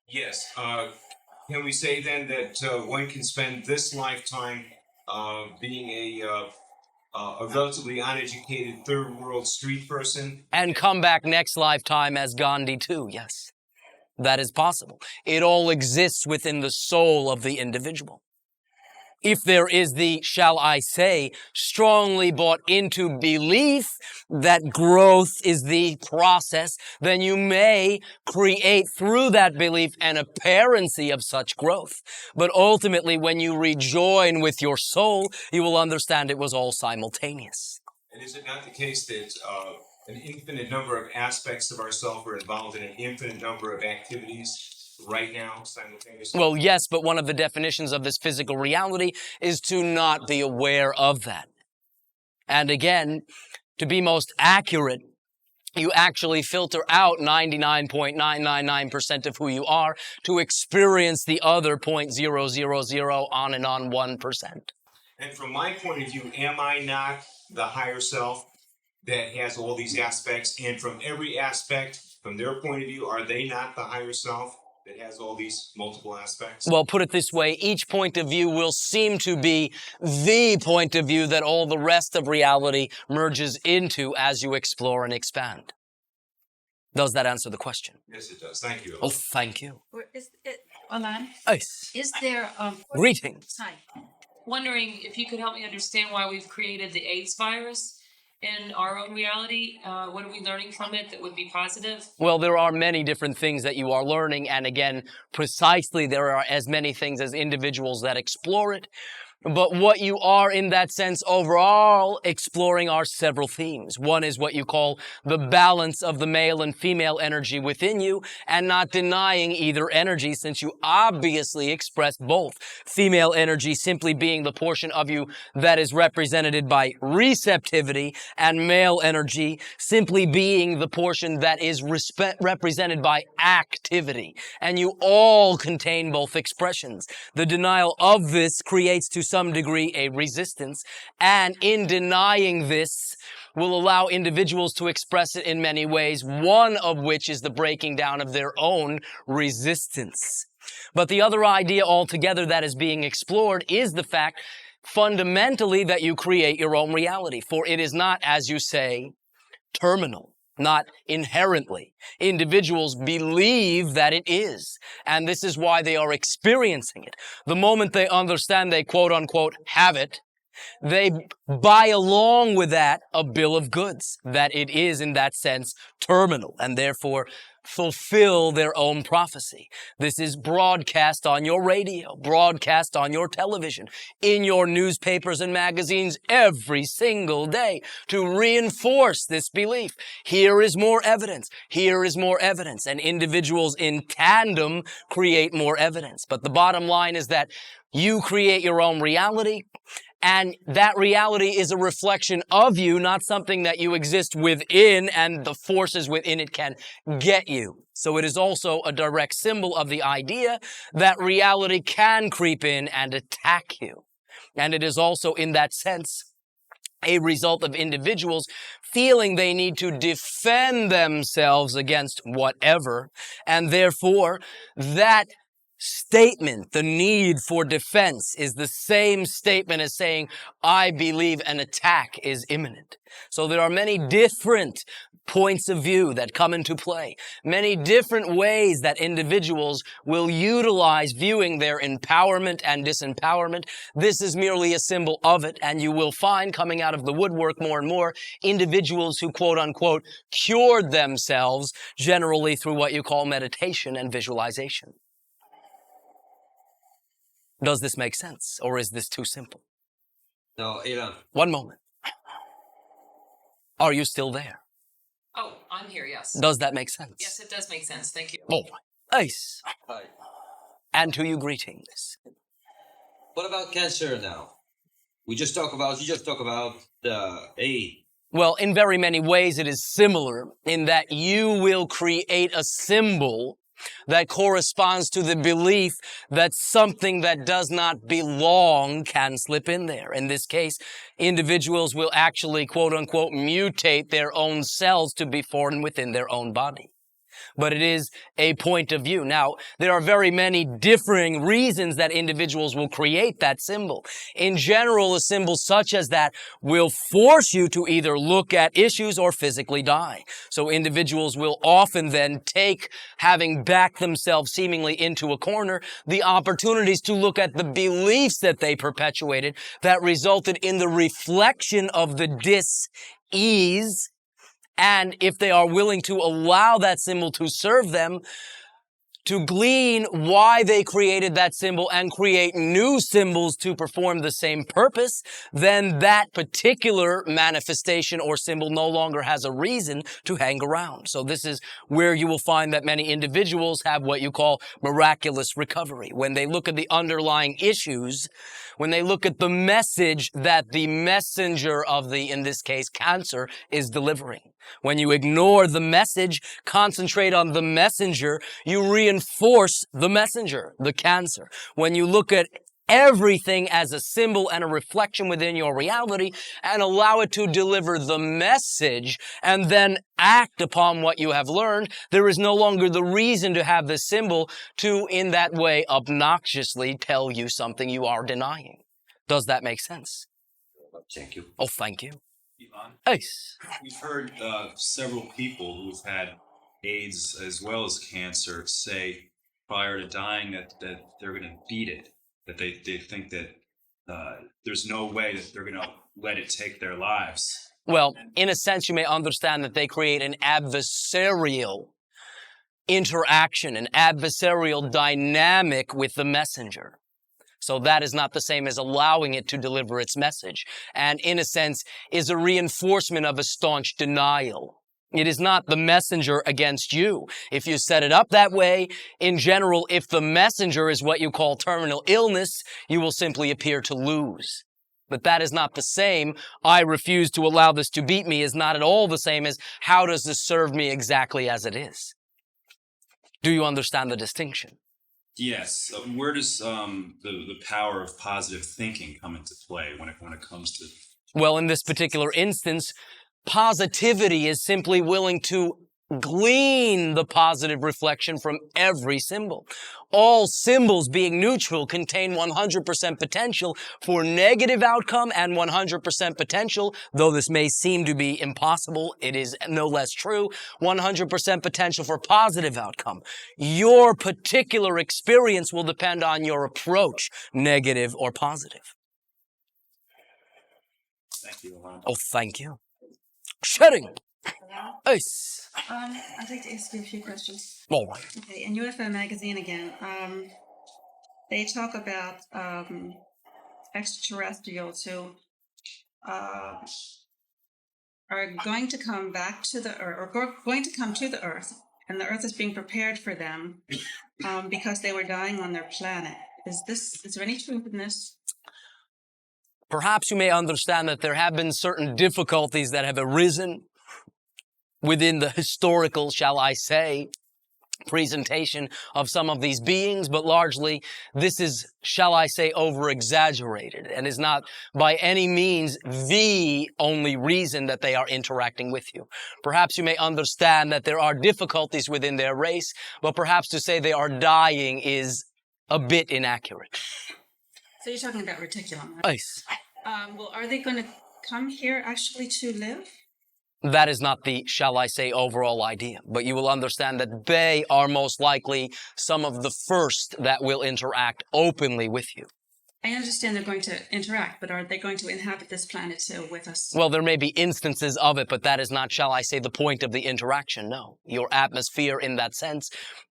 Yes. Can we say then that one can spend this lifetime being a relatively uneducated third world street person? And come back next lifetime as Gandhi too, yes. That is possible. It all exists within the soul of the individual. If there is the, shall I say, strongly bought into belief that growth is the process, then you may create through that belief an apparency of such growth. But ultimately, when you rejoin with your soul, you will understand it was all simultaneous. And is it not the case that an infinite number of aspects of ourselves are involved in an infinite number of activities right now, simultaneously? Well, yes, but one of the definitions of this physical reality is to not be aware of that. And again, to be most accurate, you actually filter out 99.999% of who you are to experience the other 0.000 on and on 1%. And from my point of view, am I not the higher self that has all these aspects? And from every aspect, from their point of view, are they not the higher self that has all these multiple aspects? Well, put it this way, each point of view will seem to be the point of view that all the rest of reality merges into as you explore and expand. Does that answer the question? Yes, it does. Thank you. Oh, thank you. Is it, Elan, Yes. is there Greetings. Hi. Wondering if you could help me understand why we've created the AIDS virus in our own reality. What are we learning from it that would be positive? Well, there are many different things that you are learning, and again, precisely there are as many things as individuals that explore it. But what you are, in that sense, overall exploring are several themes. One is what you call the balance of the male and female energy within you, and not denying either energy, since you obviously express both. Female energy simply being the portion of you that is represented by receptivity, and male energy simply being the portion that is represented by activity. And you all contain both expressions. The denial of this creates to some degree a resistance, and in denying this will allow individuals to express it in many ways, one of which is the breaking down of their own resistance. But the other idea altogether that is being explored is the fact fundamentally that you create your own reality, for it is not, as you say, terminal. Not inherently. Individuals believe that it is, and this is why they are experiencing it. The moment they understand they quote unquote have it, they buy along with that a bill of goods, that it is in that sense terminal, and therefore fulfill their own prophecy. This is broadcast on your radio, broadcast on your television, in your newspapers and magazines every single day to reinforce this belief. Here is more evidence. Here is more evidence. And individuals in tandem create more evidence. But the bottom line is that you create your own reality, and that reality is a reflection of you, not something that you exist within and the forces within it can get you. So it is also a direct symbol of the idea that reality can creep in and attack you. And it is also, in that sense, a result of individuals feeling they need to defend themselves against whatever, and therefore that statement, the need for defense, is the same statement as saying, I believe an attack is imminent. So there are many different points of view that come into play, many different ways that individuals will utilize viewing their empowerment and disempowerment. This is merely a symbol of it, and you will find coming out of the woodwork more and more individuals who quote unquote cured themselves, generally through what you call meditation and visualization. Does this make sense, or is this too simple? No, Elan. One moment. Are you still there? Oh, I'm here, yes. Does that make sense? Yes, it does make sense. Thank you. All right. Ace. Hi. And to you greetings. What about cancer now? You just talk about the A. Well, in very many ways, it is similar in that you will create a symbol that corresponds to the belief that something that does not belong can slip in there. In this case, individuals will actually, quote unquote, mutate their own cells to be foreign within their own body. But it is a point of view. Now, there are very many differing reasons that individuals will create that symbol. In general, a symbol such as that will force you to either look at issues or physically die. So individuals will often then take, having backed themselves seemingly into a corner, the opportunities to look at the beliefs that they perpetuated that resulted in the reflection of the dis-ease. And if they are willing to allow that symbol to serve them, to glean why they created that symbol and create new symbols to perform the same purpose, then that particular manifestation or symbol no longer has a reason to hang around. So this is where you will find that many individuals have what you call miraculous recovery. When they look at the underlying issues, when they look at the message that the messenger of the, in this case, cancer is delivering. When you ignore the message, concentrate on the messenger, you reinforce the messenger, the cancer. When you look at everything as a symbol and a reflection within your reality and allow it to deliver the message and then act upon what you have learned, there is no longer the reason to have the symbol to, in that way, obnoxiously tell you something you are denying. Does that make sense? Thank you. Oh, thank you. Elan, Ace. we've heard several people who've had AIDS as well as cancer say prior to dying that they're going to beat it, that they think that there's no way that they're going to let it take their lives. Well, in a sense, you may understand that they create an adversarial interaction, an adversarial dynamic with the messenger. So that is not the same as allowing it to deliver its message. And in a sense, is a reinforcement of a staunch denial. It is not the messenger against you. If you set it up that way, in general, if the messenger is what you call terminal illness, you will simply appear to lose. But that is not the same. I refuse to allow this to beat me is not at all the same as how does this serve me exactly as it is. Do you understand the distinction? Yes. Where does the power of positive thinking come into play when it comes to? Well, in this particular instance, positivity is simply willing to glean the positive reflection from every symbol. All symbols, being neutral, contain 100% potential for negative outcome and 100% potential, though this may seem to be impossible, it is no less true, 100% potential for positive outcome. Your particular experience will depend on your approach, negative or positive. Thank you, Elan. Oh, thank you. Sharing. Ace. I'd like to ask you a few questions. All right. Okay, in UFO magazine again, they talk about extraterrestrials who are going to come back to the Earth, or going to come to the Earth, and the Earth is being prepared for them because they were dying on their planet. Is there any truth in this? Perhaps you may understand that there have been certain difficulties that have arisen within the historical, shall I say, presentation of some of these beings, but largely this is, shall I say, over-exaggerated and is not by any means the only reason that they are interacting with you. Perhaps you may understand that there are difficulties within their race, but perhaps to say they are dying is a bit inaccurate. So you're talking about reticulum, right? Nice. Well, are they going to come here actually to live? That is not the, shall I say, overall idea. But you will understand that they are most likely some of the first that will interact openly with you. I understand they're going to interact, but are they going to inhabit this planet too with us? Well, there may be instances of it, but that is not, shall I say, the point of the interaction, no. Your atmosphere in that sense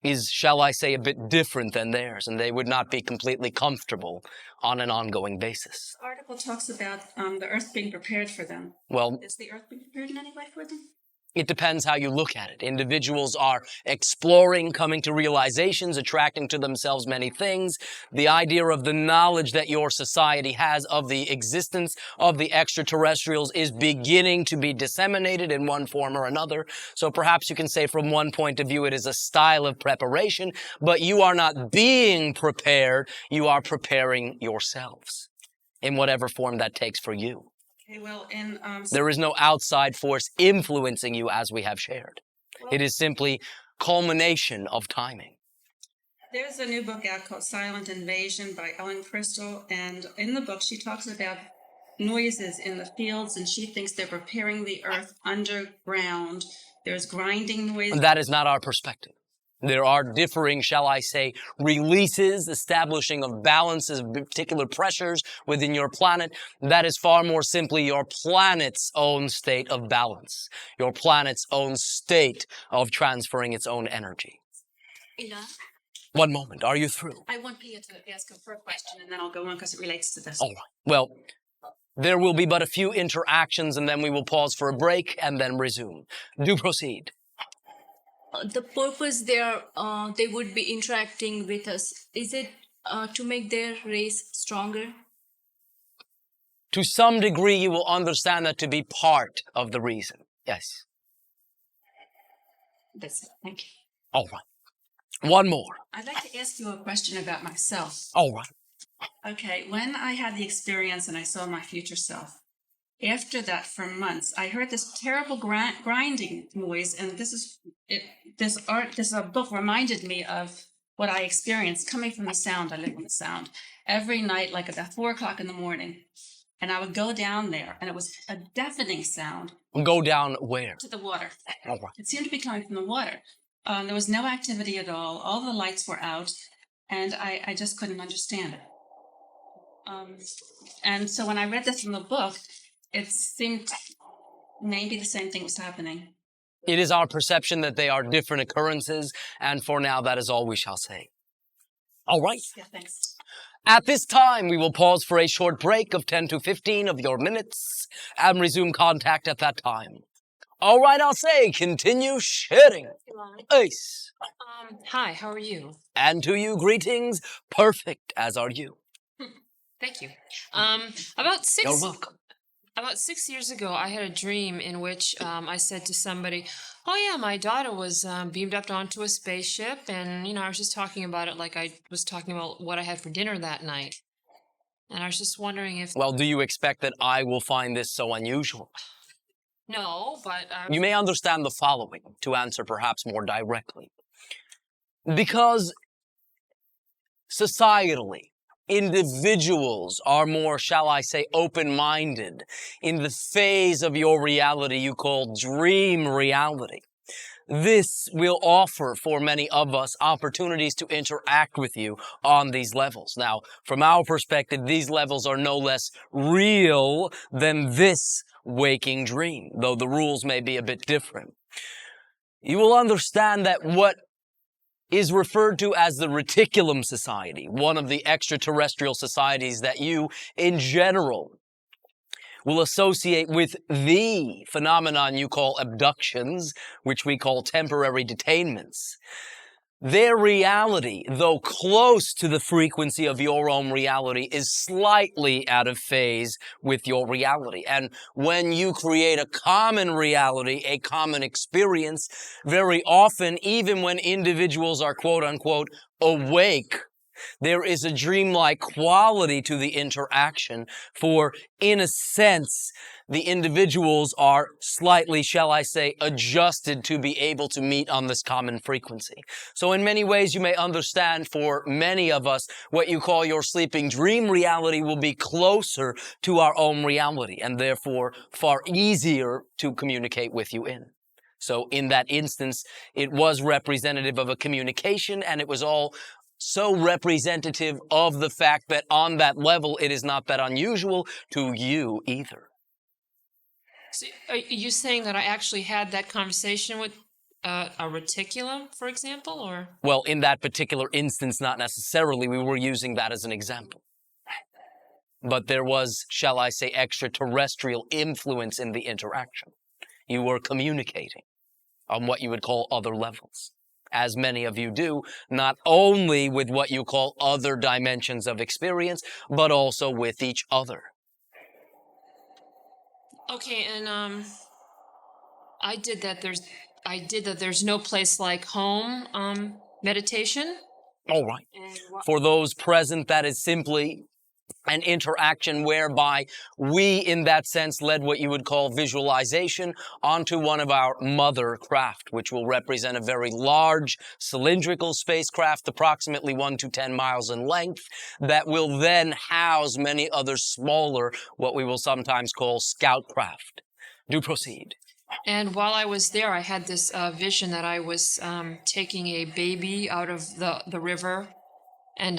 is, shall I say, a bit different than theirs, and they would not be completely comfortable on an ongoing basis. The article talks about the Earth being prepared for them. Well, Is the Earth being prepared in any way for them? It depends how you look at it. Individuals are exploring, coming to realizations, attracting to themselves many things. The idea of the knowledge that your society has of the existence of the extraterrestrials is beginning to be disseminated in one form or another. So perhaps you can say from one point of view it is a style of preparation, but you are not being prepared. You are preparing yourselves in whatever form that takes for you. Okay, well, There is no outside force influencing you as we have shared. It is simply culmination of timing. there's a new book out called Silent Invasion by Ellen Crystal, and in the book she talks about noises in the fields, and she thinks they're preparing the earth underground. There's grinding noise. That is not our perspective. There are differing, shall I say, releases, establishing of balances of particular pressures within your planet. That is far more simply your planet's own state of balance, your planet's own state of transferring its own energy. Elan, One moment, are you through? I want Pia to ask her for a question. And then I'll go on because it relates to this. All right. Well, there will be but a few interactions and then we will pause for a break and then resume. Do proceed. The purpose they would be interacting with us, is it to make their race stronger? To some degree, you will understand that to be part of the reason. Yes. That's it. Thank you. All right. One more. I'd like to ask you a question about myself. All right. Okay, when I had the experience and I saw my future self, after that, for months, I heard this terrible grinding noise, and this book reminded me of what I experienced coming from the sound. I live with the sound every night, like at 4 o'clock in the morning, and I would go down there, and it was a deafening sound. Go down where? To the water. All right. It seemed to be coming from the water. There was no activity at all. All the lights were out, and I just couldn't understand it. And so when I read this from the book, it seemed maybe the same thing was happening. It is our perception that they are different occurrences, and for now, that is all we shall say. All right. Yeah, thanks. At this time, we will pause for a short break of 10 to 15 of your minutes and resume contact at that time. All right, I'll say, continue sharing. Ace. Hi, how are you? And to you, greetings, perfect as are you. Thank you. About You're welcome. 6 years ago, I had a dream in which I said to somebody, "Oh yeah, my daughter was beamed up onto a spaceship," and I was just talking about it like I was talking about what I had for dinner that night. And I was just wondering if Well, do you expect that I will find this so unusual? no, but You may understand the following, to answer perhaps more directly. Because societally, individuals are more, shall I say, open-minded in the phase of your reality you call dream reality. This will offer for many of us opportunities to interact with you on these levels. Now, from our perspective, these levels are no less real than this waking dream, though the rules may be a bit different. You will understand that what is referred to as the Reticulum Society, one of the extraterrestrial societies that you, in general, will associate with the phenomenon you call abductions, which we call temporary detainments. Their reality, though close to the frequency of your own reality, is slightly out of phase with your reality. And when you create a common reality, a common experience, very often, even when individuals are quote-unquote awake, there is a dreamlike quality to the interaction, for in a sense, the individuals are slightly, shall I say, adjusted to be able to meet on this common frequency. So in many ways, you may understand for many of us, what you call your sleeping dream reality will be closer to our own reality and therefore far easier to communicate with you in. So in that instance, it was representative of a communication, and it was all so representative of the fact that on that level, it is not that unusual to you either. So are you saying that I actually had that conversation with a reticulum, for example, or? Well, in that particular instance, not necessarily. We were using that as an example. But there was, shall I say, extraterrestrial influence in the interaction. You were communicating on what you would call other levels, as many of you do, not only with what you call other dimensions of experience, but also with each other. Okay, and I did that. There's no place like home meditation. All right. And For those present, that is simply an interaction whereby we, in that sense, led what you would call visualization onto one of our mother craft, which will represent a very large cylindrical spacecraft, approximately 1 to 10 miles in length, that will then house many other smaller, what we will sometimes call scout craft. Do proceed. And while I was there, I had this vision that I was taking a baby out of the river, and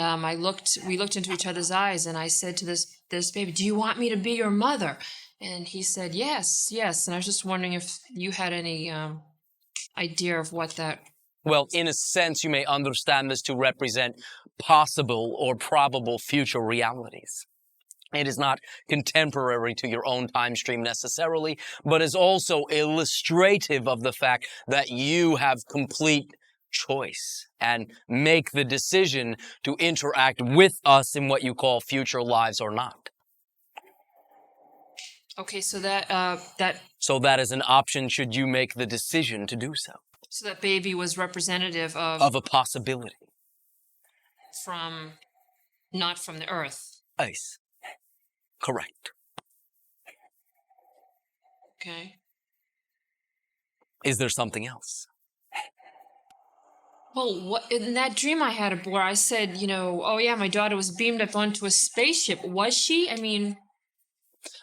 we looked into each other's eyes, and I said to this baby, "Do you want me to be your mother?" And he said, "Yes, yes." And I was just wondering if you had any idea of what that. Well, in a sense, you may understand this to represent possible or probable future realities. It is not contemporary to your own time stream necessarily, but is also illustrative of the fact that you have complete choice and make the decision to interact with us in what you call future lives or not. Okay, so that So that is an option should you make the decision to do so. so that baby was representative Of a possibility. not from the earth. Yes. Correct. Okay. Is there something else? Well, in that dream I had where I said, oh yeah, my daughter was beamed up onto a spaceship. Was she? I mean,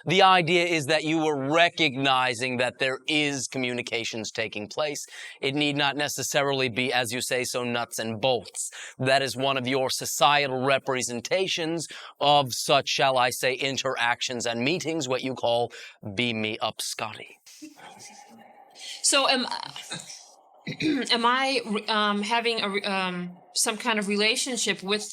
The idea is that you were recognizing that there is communications taking place. It need not necessarily be, as you say, so nuts and bolts. That is one of your societal representations of such, shall I say, interactions and meetings, what you call beam me up, Scotty. so am I having some kind of relationship with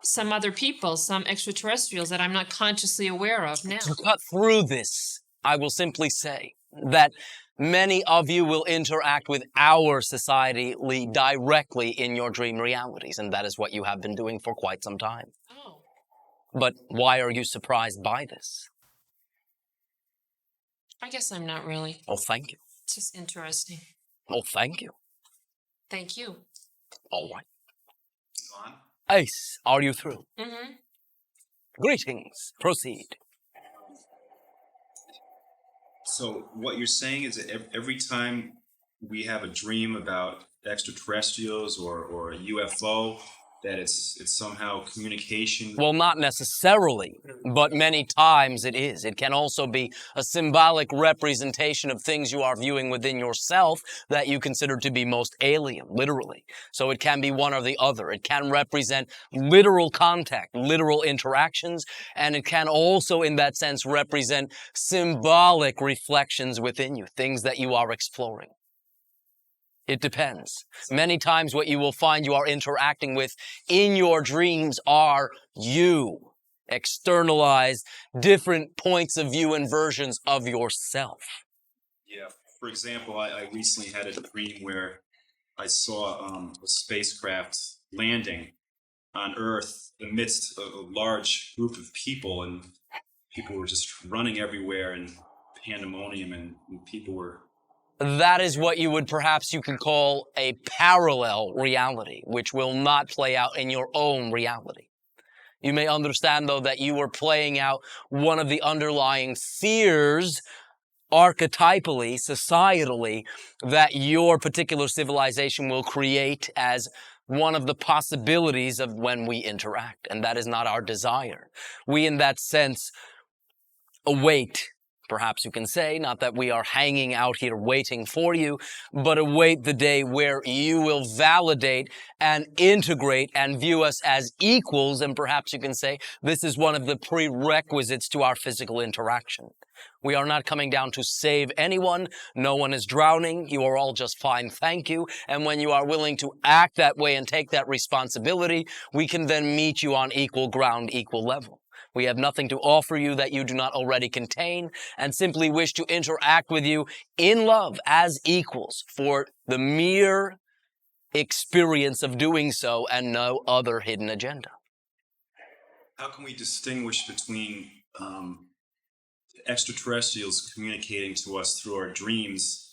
some other people, some extraterrestrials that I'm not consciously aware of now? To cut through this, I will simply say that many of you will interact with our society directly in your dream realities, and that is what you have been doing for quite some time. Oh. But why are you surprised by this? I guess I'm not really. Oh, thank you. It's just interesting. Oh, thank you. Thank you. All right. On. Ace, are you through? Mm-hmm. Greetings. Proceed. So what you're saying is that every time we have a dream about extraterrestrials or a UFO, that it's somehow communication. Well, not necessarily, but many times it is. It can also be a symbolic representation of things you are viewing within yourself that you consider to be most alien, literally. So it can be one or the other. It can represent literal contact, literal interactions, and it can also, in that sense, represent symbolic reflections within you, things that you are exploring. It depends. Many times what you will find you are interacting with in your dreams are you, externalized, different points of view and versions of yourself. Yeah. For example, I recently had a dream where I saw a spacecraft landing on Earth amidst a large group of people, and people were just running everywhere and pandemonium, and people were... That is what you could call a parallel reality, which will not play out in your own reality. You may understand, though, that you were playing out one of the underlying fears archetypally, societally, that your particular civilization will create as one of the possibilities of when we interact. And that is not our desire. We, in that sense, await, perhaps you can say, not that we are hanging out here waiting for you, but await the day where you will validate and integrate and view us as equals. And perhaps you can say this is one of the prerequisites to our physical interaction. We are not coming down to save anyone. No one is drowning. You are all just fine. Thank you. And when you are willing to act that way and take that responsibility, we can then meet you on equal ground, equal level. We have nothing to offer you that you do not already contain, and simply wish to interact with you in love as equals for the mere experience of doing so and no other hidden agenda. How can we distinguish between extraterrestrials communicating to us through our dreams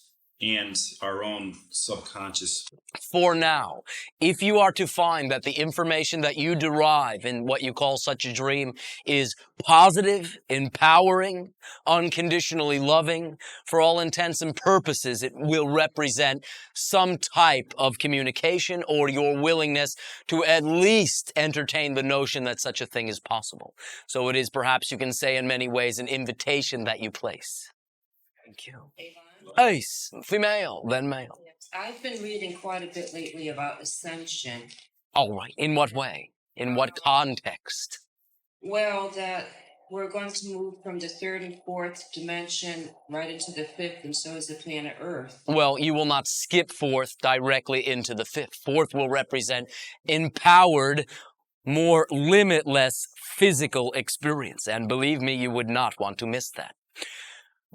and our own subconscious? For now, if you are to find that the information that you derive in what you call such a dream is positive, empowering, unconditionally loving, for all intents and purposes, it will represent some type of communication or your willingness to at least entertain the notion that such a thing is possible. So it is, perhaps you can say in many ways, an invitation that you place. Thank you. Ace, female, then male. I've been reading quite a bit lately about Ascension. All right. In what way? In what context? Well, that we're going to move from the third and fourth dimension right into the fifth, and so is the planet Earth. Well, you will not skip fourth directly into the fifth. Fourth will represent empowered, more limitless physical experience. And believe me, you would not want to miss that.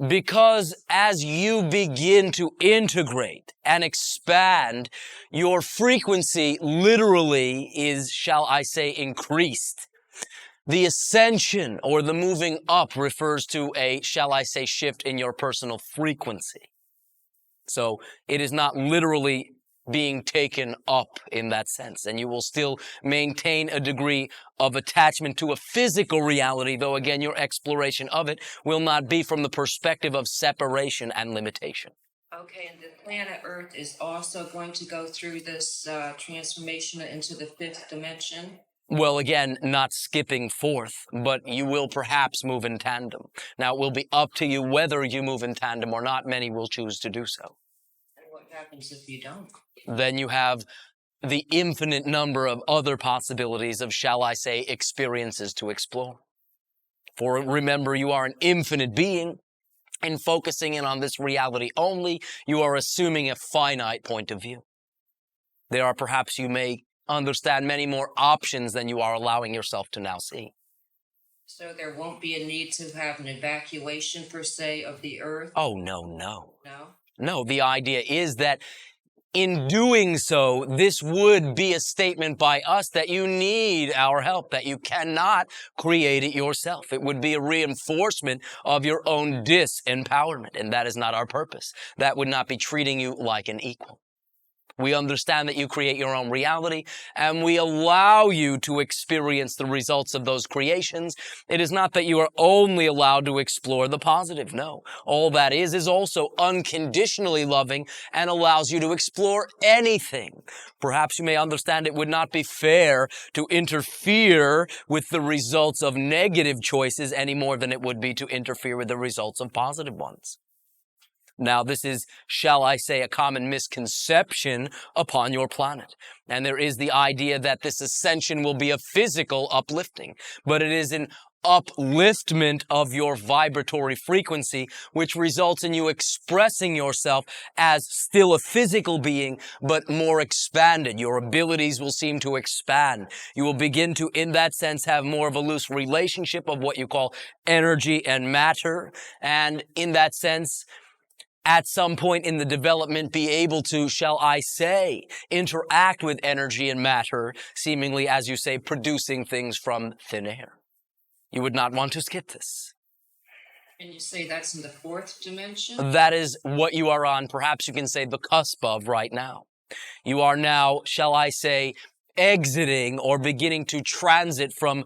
Because as you begin to integrate and expand, your frequency literally is, shall I say, increased. The ascension or the moving up refers to a, shall I say, shift in your personal frequency. So it is not literally being taken up in that sense, and you will still maintain a degree of attachment to a physical reality, though again your exploration of it will not be from the perspective of separation and limitation. Okay, and the planet Earth is also going to go through this transformation into the fifth dimension? Well, again, not skipping fourth, but you will perhaps move in tandem. Now, it will be up to you whether you move in tandem or not. Many will choose to do so. And what happens if you don't? Then you have the infinite number of other possibilities of, shall I say, experiences to explore. For remember, you are an infinite being, and focusing in on this reality only, you are assuming a finite point of view. There are, perhaps you may understand, many more options than you are allowing yourself to now see. So there won't be a need to have an evacuation, per se, of the Earth? Oh, no, no. No? No, the idea is that in doing so, this would be a statement by us that you need our help, that you cannot create it yourself. It would be a reinforcement of your own disempowerment, and that is not our purpose. That would not be treating you like an equal. We understand that you create your own reality, and we allow you to experience the results of those creations. It is not that you are only allowed to explore the positive. No. All that is also unconditionally loving and allows you to explore anything. Perhaps you may understand it would not be fair to interfere with the results of negative choices any more than it would be to interfere with the results of positive ones. Now, this is, shall I say, a common misconception upon your planet. And there is the idea that this ascension will be a physical uplifting, but it is an upliftment of your vibratory frequency, which results in you expressing yourself as still a physical being, but more expanded. Your abilities will seem to expand. You will begin to, in that sense, have more of a loose relationship of what you call energy and matter. And in that sense, at some point in the development, be able to, shall I say, interact with energy and matter, seemingly, as you say, producing things from thin air. You would not want to skip this. And you say that's in the fourth dimension? That is what you are on, perhaps you can say, the cusp of right now. You are now, shall I say, exiting or beginning to transit from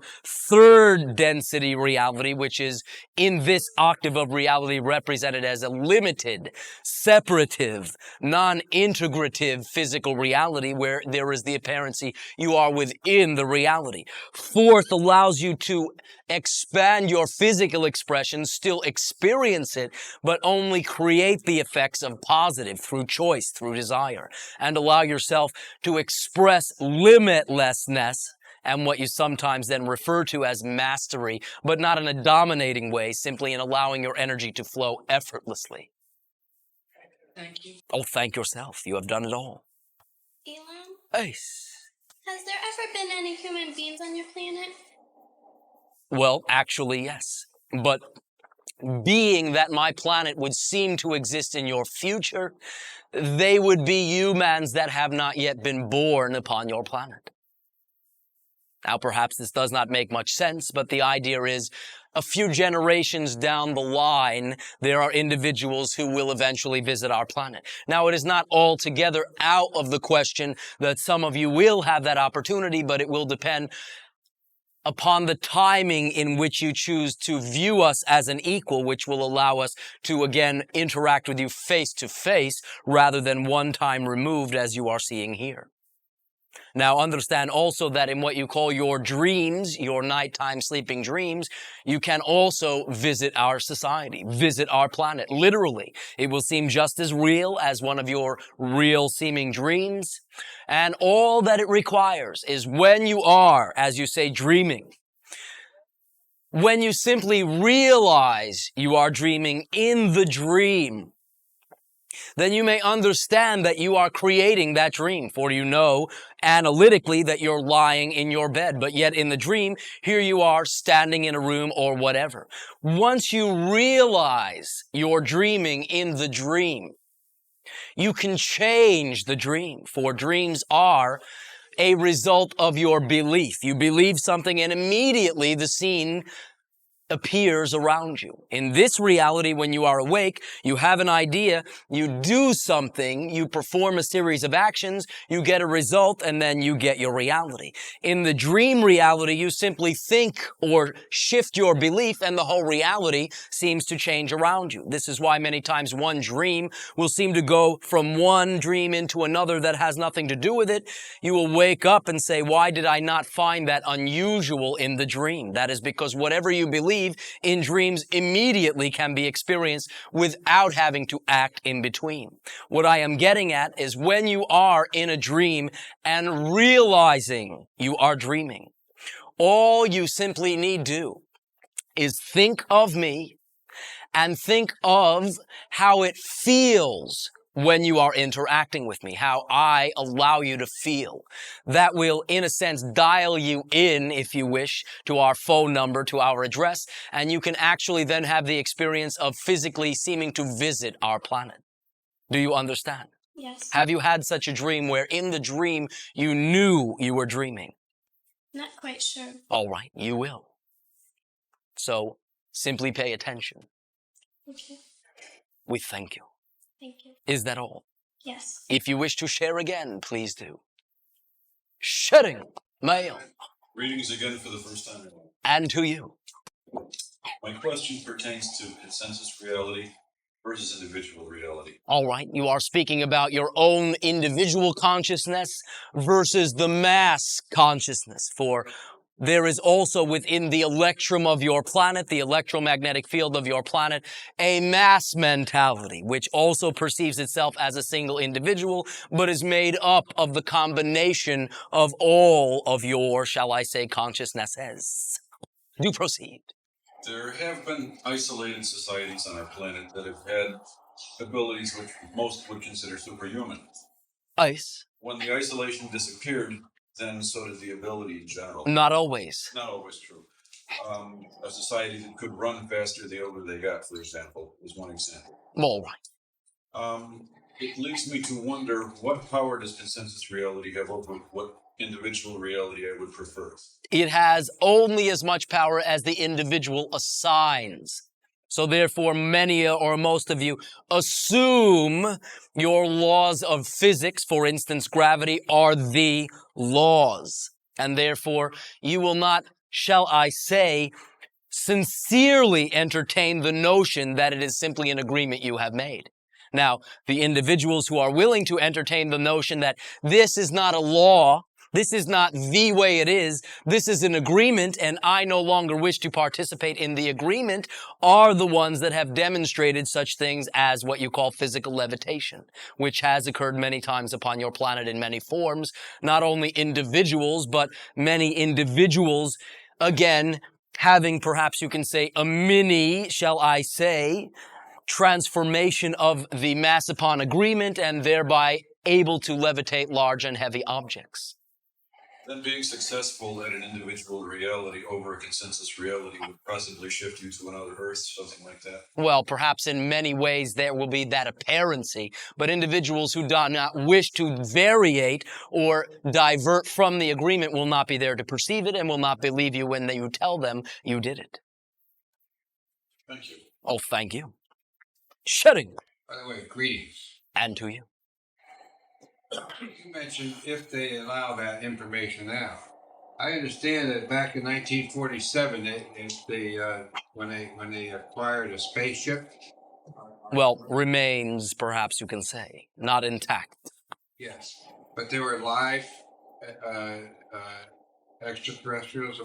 third density reality, which is in this octave of reality represented as a limited, separative, non-integrative physical reality where there is the apparency you are within the reality. Fourth allows you to expand your physical expression, still experience it, but only create the effects of positive through choice, through desire, and allow yourself to express limitlessness and what you sometimes then refer to as mastery, but not in a dominating way, simply in allowing your energy to flow effortlessly. Thank you. Oh, thank yourself. You have done it all. Elan, Ace. has there ever been any human beings on your planet? Well, actually, yes. But being that my planet would seem to exist in your future, they would be humans that have not yet been born upon your planet. Now, perhaps this does not make much sense, but the idea is a few generations down the line, there are individuals who will eventually visit our planet. Now, it is not altogether out of the question that some of you will have that opportunity, but it will depend upon the timing in which you choose to view us as an equal, which will allow us to, again, interact with you face to face rather than one time removed as you are seeing here. Now, understand also that in what you call your dreams, your nighttime sleeping dreams, you can also visit our society, visit our planet. Literally, it will seem just as real as one of your real seeming dreams. And all that it requires is when you are, as you say, dreaming, when you simply realize you are dreaming in the dream, then you may understand that you are creating that dream. For you know analytically that you're lying in your bed, but yet in the dream, here you are standing in a room or whatever. Once you realize you're dreaming in the dream, you can change the dream, for dreams are a result of your belief. You believe something and immediately the scene appears around you. In this reality, when you are awake, you have an idea, you do something, you perform a series of actions, you get a result, and then you get your reality. In the dream reality, you simply think or shift your belief, and the whole reality seems to change around you. This is why many times one dream will seem to go from one dream into another that has nothing to do with it. You will wake up and say, why did I not find that unusual in the dream? That is because whatever you believe in dreams immediately can be experienced without having to act in between. What I am getting at is when you are in a dream and realizing you are dreaming, all you simply need to do is think of me and think of how it feels when you are interacting with me, how I allow you to feel. That will, in a sense, dial you in, if you wish, to our phone number, to our address, and you can actually then have the experience of physically seeming to visit our planet. Do you understand? Yes. Have you had such a dream where in the dream you knew you were dreaming? Not quite sure. All right, you will. So simply pay attention. Okay. We thank you. Thank you. Is that all? Yes. If you wish to share again, please do. Shedding mail. Greetings again for the first time. And to you. My question pertains to consensus reality versus individual reality. All right, you are speaking about your own individual consciousness versus the mass consciousness. For there is also within the electrum of your planet, the electromagnetic field of your planet, a mass mentality, which also perceives itself as a single individual, but is made up of the combination of all of your, shall I say, consciousnesses. Do proceed. There have been isolated societies on our planet that have had abilities which most would consider superhuman. Ice. When the isolation disappeared, then so did the ability in general. Not always. Not always true. A society that could run faster the older they got, for example, is one example. All right. It leads me to wonder, what power does consensus reality have over what individual reality I would prefer? It has only as much power as the individual assigns. So therefore, many or most of you assume your laws of physics, for instance, gravity, are the laws. And therefore, you will not, shall I say, sincerely entertain the notion that it is simply an agreement you have made. Now, the individuals who are willing to entertain the notion that this is not a law, this is not the way it is, this is an agreement, and I no longer wish to participate in the agreement, are the ones that have demonstrated such things as what you call physical levitation, which has occurred many times upon your planet in many forms, not only individuals, but many individuals, again, having perhaps you can say a mini, shall I say, transformation of the mass upon agreement and thereby able to levitate large and heavy objects. Then being successful at an individual reality over a consensus reality would possibly shift you to another Earth, something like that. Well, perhaps in many ways there will be that apparency, but individuals who do not wish to variate or divert from the agreement will not be there to perceive it and will not believe you when you tell them you did it. Thank you. Oh, thank you. Shutting. By the way, greetings. And to you. You mentioned if they allow that information out. I understand that back in 1947, when they acquired a spaceship. Well, remains, perhaps you can say, not intact. Yes, but they were live extraterrestrials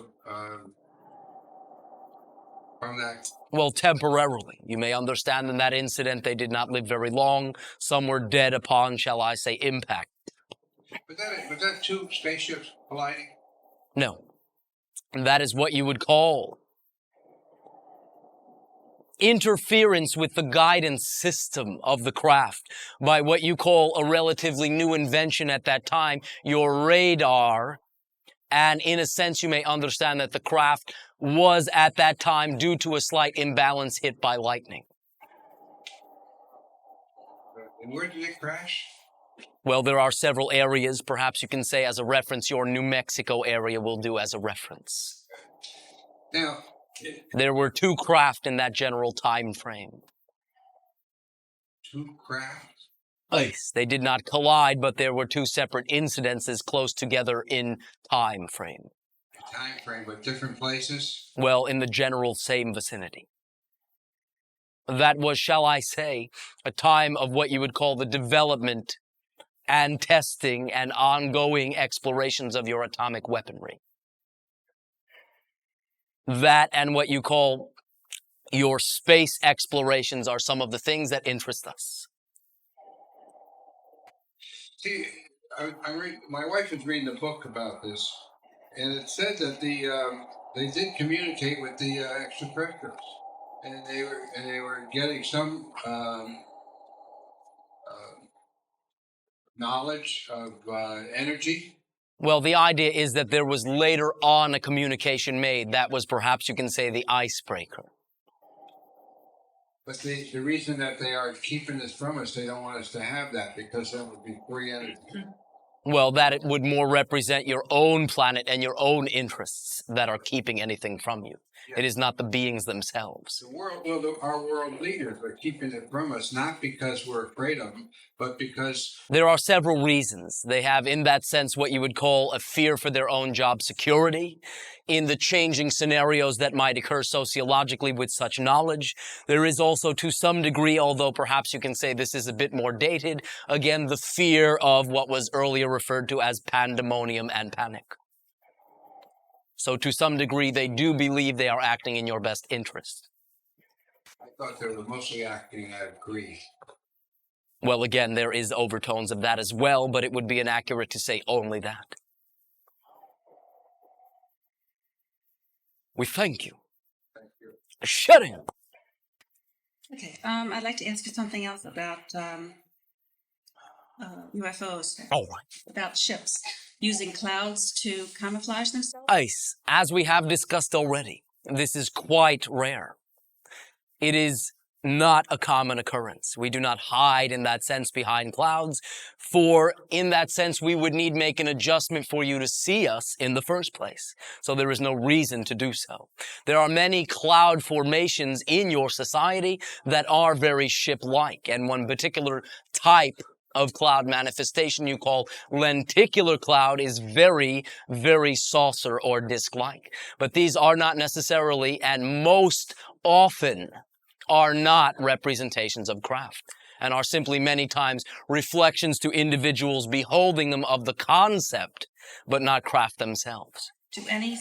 from that. Well, temporarily. You may understand in that incident they did not live very long. Some were dead upon, shall I say, impact. Was that two spaceships colliding? No. That is what you would call interference with the guidance system of the craft by what you call a relatively new invention at that time, your radar. And in a sense, you may understand that the craft was at that time due to a slight imbalance hit by lightning. And where did it crash? Well, there are several areas. Perhaps you can say as a reference, your New Mexico area will do as a reference. Now, there were two craft in that general time frame. Two craft? Yes, they did not collide, but there were two separate incidences close together in time frame. Time frame, but different places? Well, in the general same vicinity. That was, shall I say, a time of what you would call the development and testing and ongoing explorations of your atomic weaponry. That and what you call your space explorations are some of the things that interest us. See, my wife was reading a book about this, and it said that they did communicate with the extraterrestrials, and they were getting some knowledge of energy. Well, the idea is that there was later on a communication made. That was perhaps you can say the icebreaker. But the reason that they are keeping this from us, they don't want us to have that because that would be free energy. Well, that it would more represent your own planet and your own interests that are keeping anything from you. It is not the beings themselves. Our world leaders are keeping it from us, not because we're afraid of them, but because... There are several reasons. They have, in that sense, what you would call a fear for their own job security. In the changing scenarios that might occur sociologically with such knowledge. There is also, to some degree, although perhaps you can say this is a bit more dated, again, the fear of what was earlier referred to as pandemonium and panic. So to some degree, they do believe they are acting in your best interest. I thought they were mostly acting out of greed. Well, again, there is overtones of that as well, but it would be inaccurate to say only that. We thank you. Thank you. Shut him. Okay, I'd like to ask you something else about UFOs. All right. About ships using clouds to camouflage themselves? Ice, as we have discussed already, this is quite rare. It is not a common occurrence. We do not hide in that sense behind clouds, for in that sense we would need make an adjustment for you to see us in the first place. So there is no reason to do so. There are many cloud formations in your society that are very ship-like, and one particular type of cloud manifestation you call lenticular cloud is very, very saucer or disc-like. But these are not necessarily, and most often, are not representations of craft, and are simply many times reflections to individuals beholding them of the concept, but not craft themselves. Do any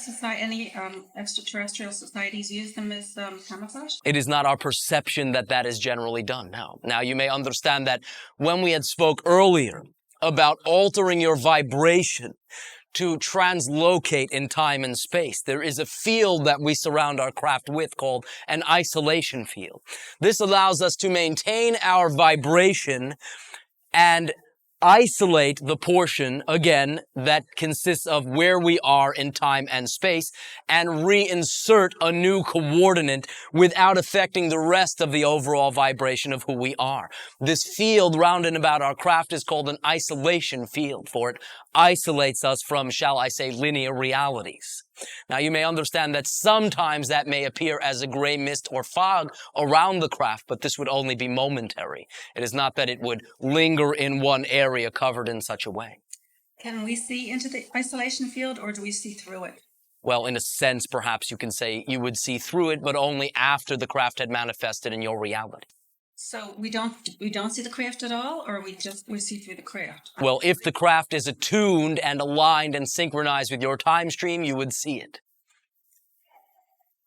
extraterrestrial societies use them as camouflage? It is not our perception that that is generally done now. Now, you may understand that when we had spoke earlier about altering your vibration to translocate in time and space, there is a field that we surround our craft with called an isolation field. This allows us to maintain our vibration and isolate the portion, again, that consists of where we are in time and space and reinsert a new coordinate without affecting the rest of the overall vibration of who we are. This field round and about our craft is called an isolation field, for it isolates us from, shall I say, linear realities. Now, you may understand that sometimes that may appear as a gray mist or fog around the craft, but this would only be momentary. It is not that it would linger in one area covered in such a way. Can we see into the isolation field, or do we see through it? Well, in a sense, perhaps you can say you would see through it, but only after the craft had manifested in your reality. So we don't see the craft at all, or we see through the craft? Well, if the craft is attuned and aligned and synchronized with your time stream, you would see it.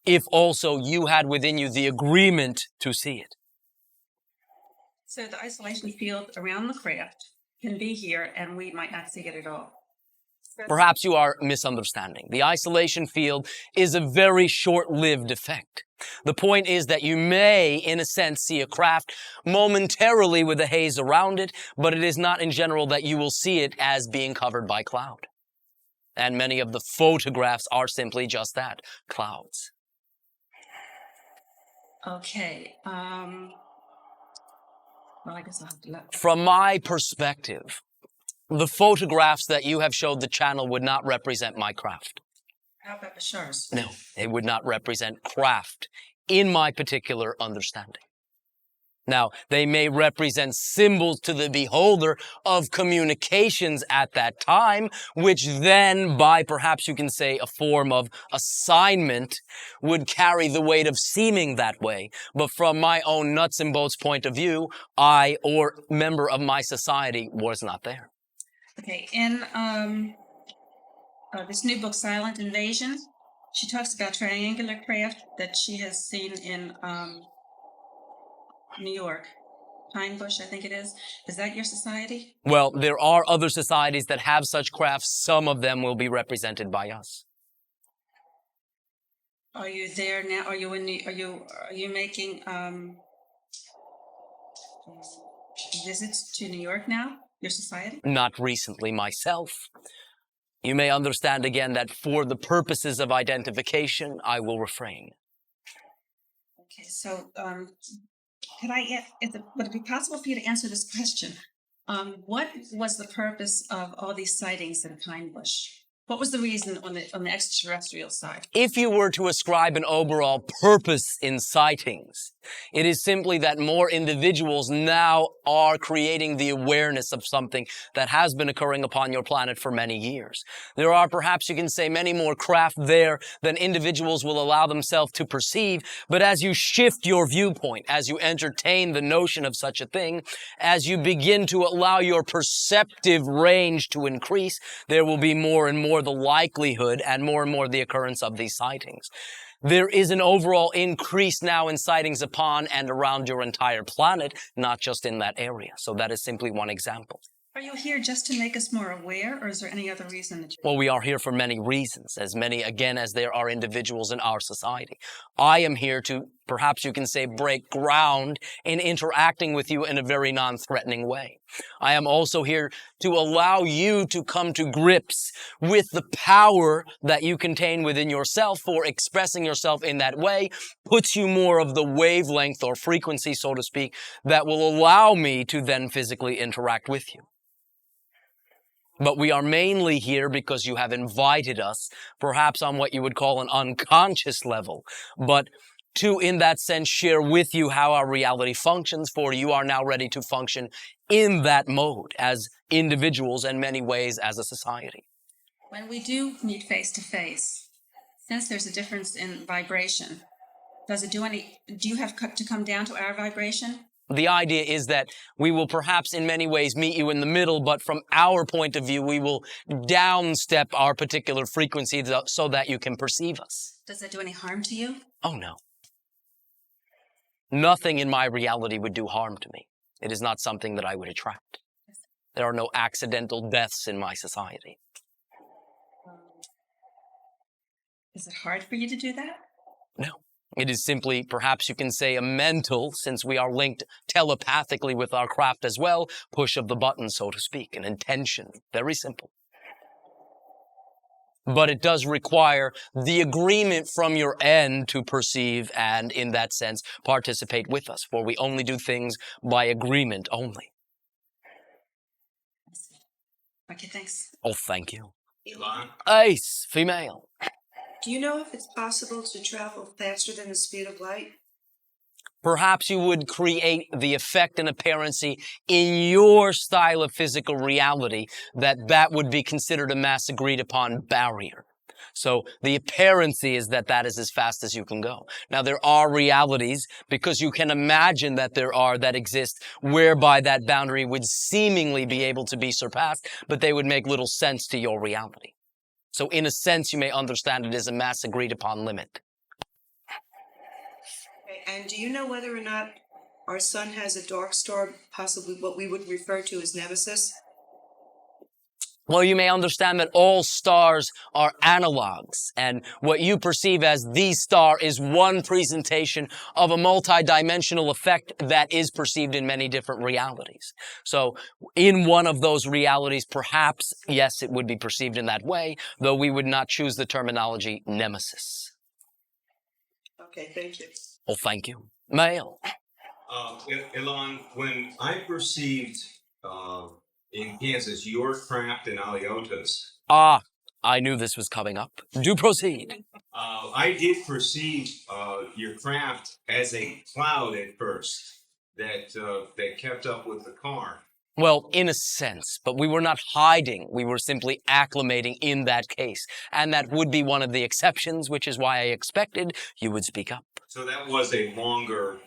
If also you had within you the agreement to see it. So the isolation field around the craft can be here, and we might not see it at all. Perhaps you are misunderstanding. The isolation field is a very short-lived effect. The point is that you may, in a sense, see a craft momentarily with a haze around it, but it is not in general that you will see it as being covered by cloud. And many of the photographs are simply just that, clouds. Okay. Well, I guess I'll have to look. From my perspective, the photographs that you have showed the channel would not represent my craft. How about the shores? No, it would not represent craft in my particular understanding. Now, they may represent symbols to the beholder of communications at that time, which then, by perhaps you can say a form of assignment, would carry the weight of seeming that way. But from my own nuts and bolts point of view, I, or member of my society, was not there. Okay, in this new book, Silent Invasion, she talks about triangular craft that she has seen in New York. Pine Bush, I think it is. Is that your society? Well, there are other societies that have such crafts. Some of them will be represented by us. Are you there now? Are you making visits to New York now? Your society? Not recently myself. You may understand again that for the purposes of identification, I will refrain. Okay, so would it be possible for you to answer this question? What was the purpose of all these sightings in Pine Bush? What was the reason on the extraterrestrial side? If you were to ascribe an overall purpose in sightings, it is simply that more individuals now are creating the awareness of something that has been occurring upon your planet for many years. There are perhaps you can say many more craft there than individuals will allow themselves to perceive, but as you shift your viewpoint, as you entertain the notion of such a thing, as you begin to allow your perceptive range to increase, there will be more and more the likelihood and more the occurrence of these sightings. There is an overall increase now in sightings upon and around your entire planet, not just in that area. So that is simply one example. Are you here just to make us more aware, or is there any other reason that Well, we are here for many reasons, as many, again, as there are individuals in our society. I am here to, perhaps you can say, break ground in interacting with you in a very non-threatening way. I am also here to allow you to come to grips with the power that you contain within yourself, for expressing yourself in that way puts you more of the wavelength or frequency, so to speak, that will allow me to then physically interact with you. But we are mainly here because you have invited us, perhaps on what you would call an unconscious level, but to, in that sense, share with you how our reality functions, for you are now ready to function in that mode as individuals and many ways as a society. when we do meet face to face, since there's a difference in vibration, do you have to come down to our vibration? The idea is that we will perhaps in many ways meet you in the middle, but from our point of view, we will downstep our particular frequency so that you can perceive us. Does that do any harm to you? Oh, no. Nothing in my reality would do harm to me. It is not something that I would attract. There are no accidental deaths in my society. Is it hard for you to do that? No. It is simply, perhaps you can say, a mental, since we are linked telepathically with our craft as well, push of the button, so to speak, an intention. Very simple. But it does require the agreement from your end to perceive and, in that sense, participate with us, for we only do things by agreement only. Okay, thanks. Oh, thank you. Elan? Ace, female. Do you know if it's possible to travel faster than the speed of light? Perhaps you would create the effect and apparency in your style of physical reality that would be considered a mass agreed upon barrier. So the apparency is that is as fast as you can go. Now there are realities, because you can imagine that exist, whereby that boundary would seemingly be able to be surpassed, but they would make little sense to your reality. So in a sense, you may understand it as a mass agreed upon limit. Okay, and do you know whether or not our sun has a dark star, possibly what we would refer to as nemesis? Well, you may understand that all stars are analogs, and what you perceive as the star is one presentation of a multidimensional effect that is perceived in many different realities. So, in one of those realities, perhaps, yes, it would be perceived in that way, though we would not choose the terminology nemesis. Okay, thank you. Oh, thank you. Male. Elan, when I perceived in Kansas your craft in Aliota's, I knew this was coming up. Do proceed. I did perceive your craft as a cloud at first that kept up with the car. Well, in a sense, but we were not hiding. We were simply acclimating in that case. And that would be one of the exceptions, which is why I expected you would speak up. So that was a longer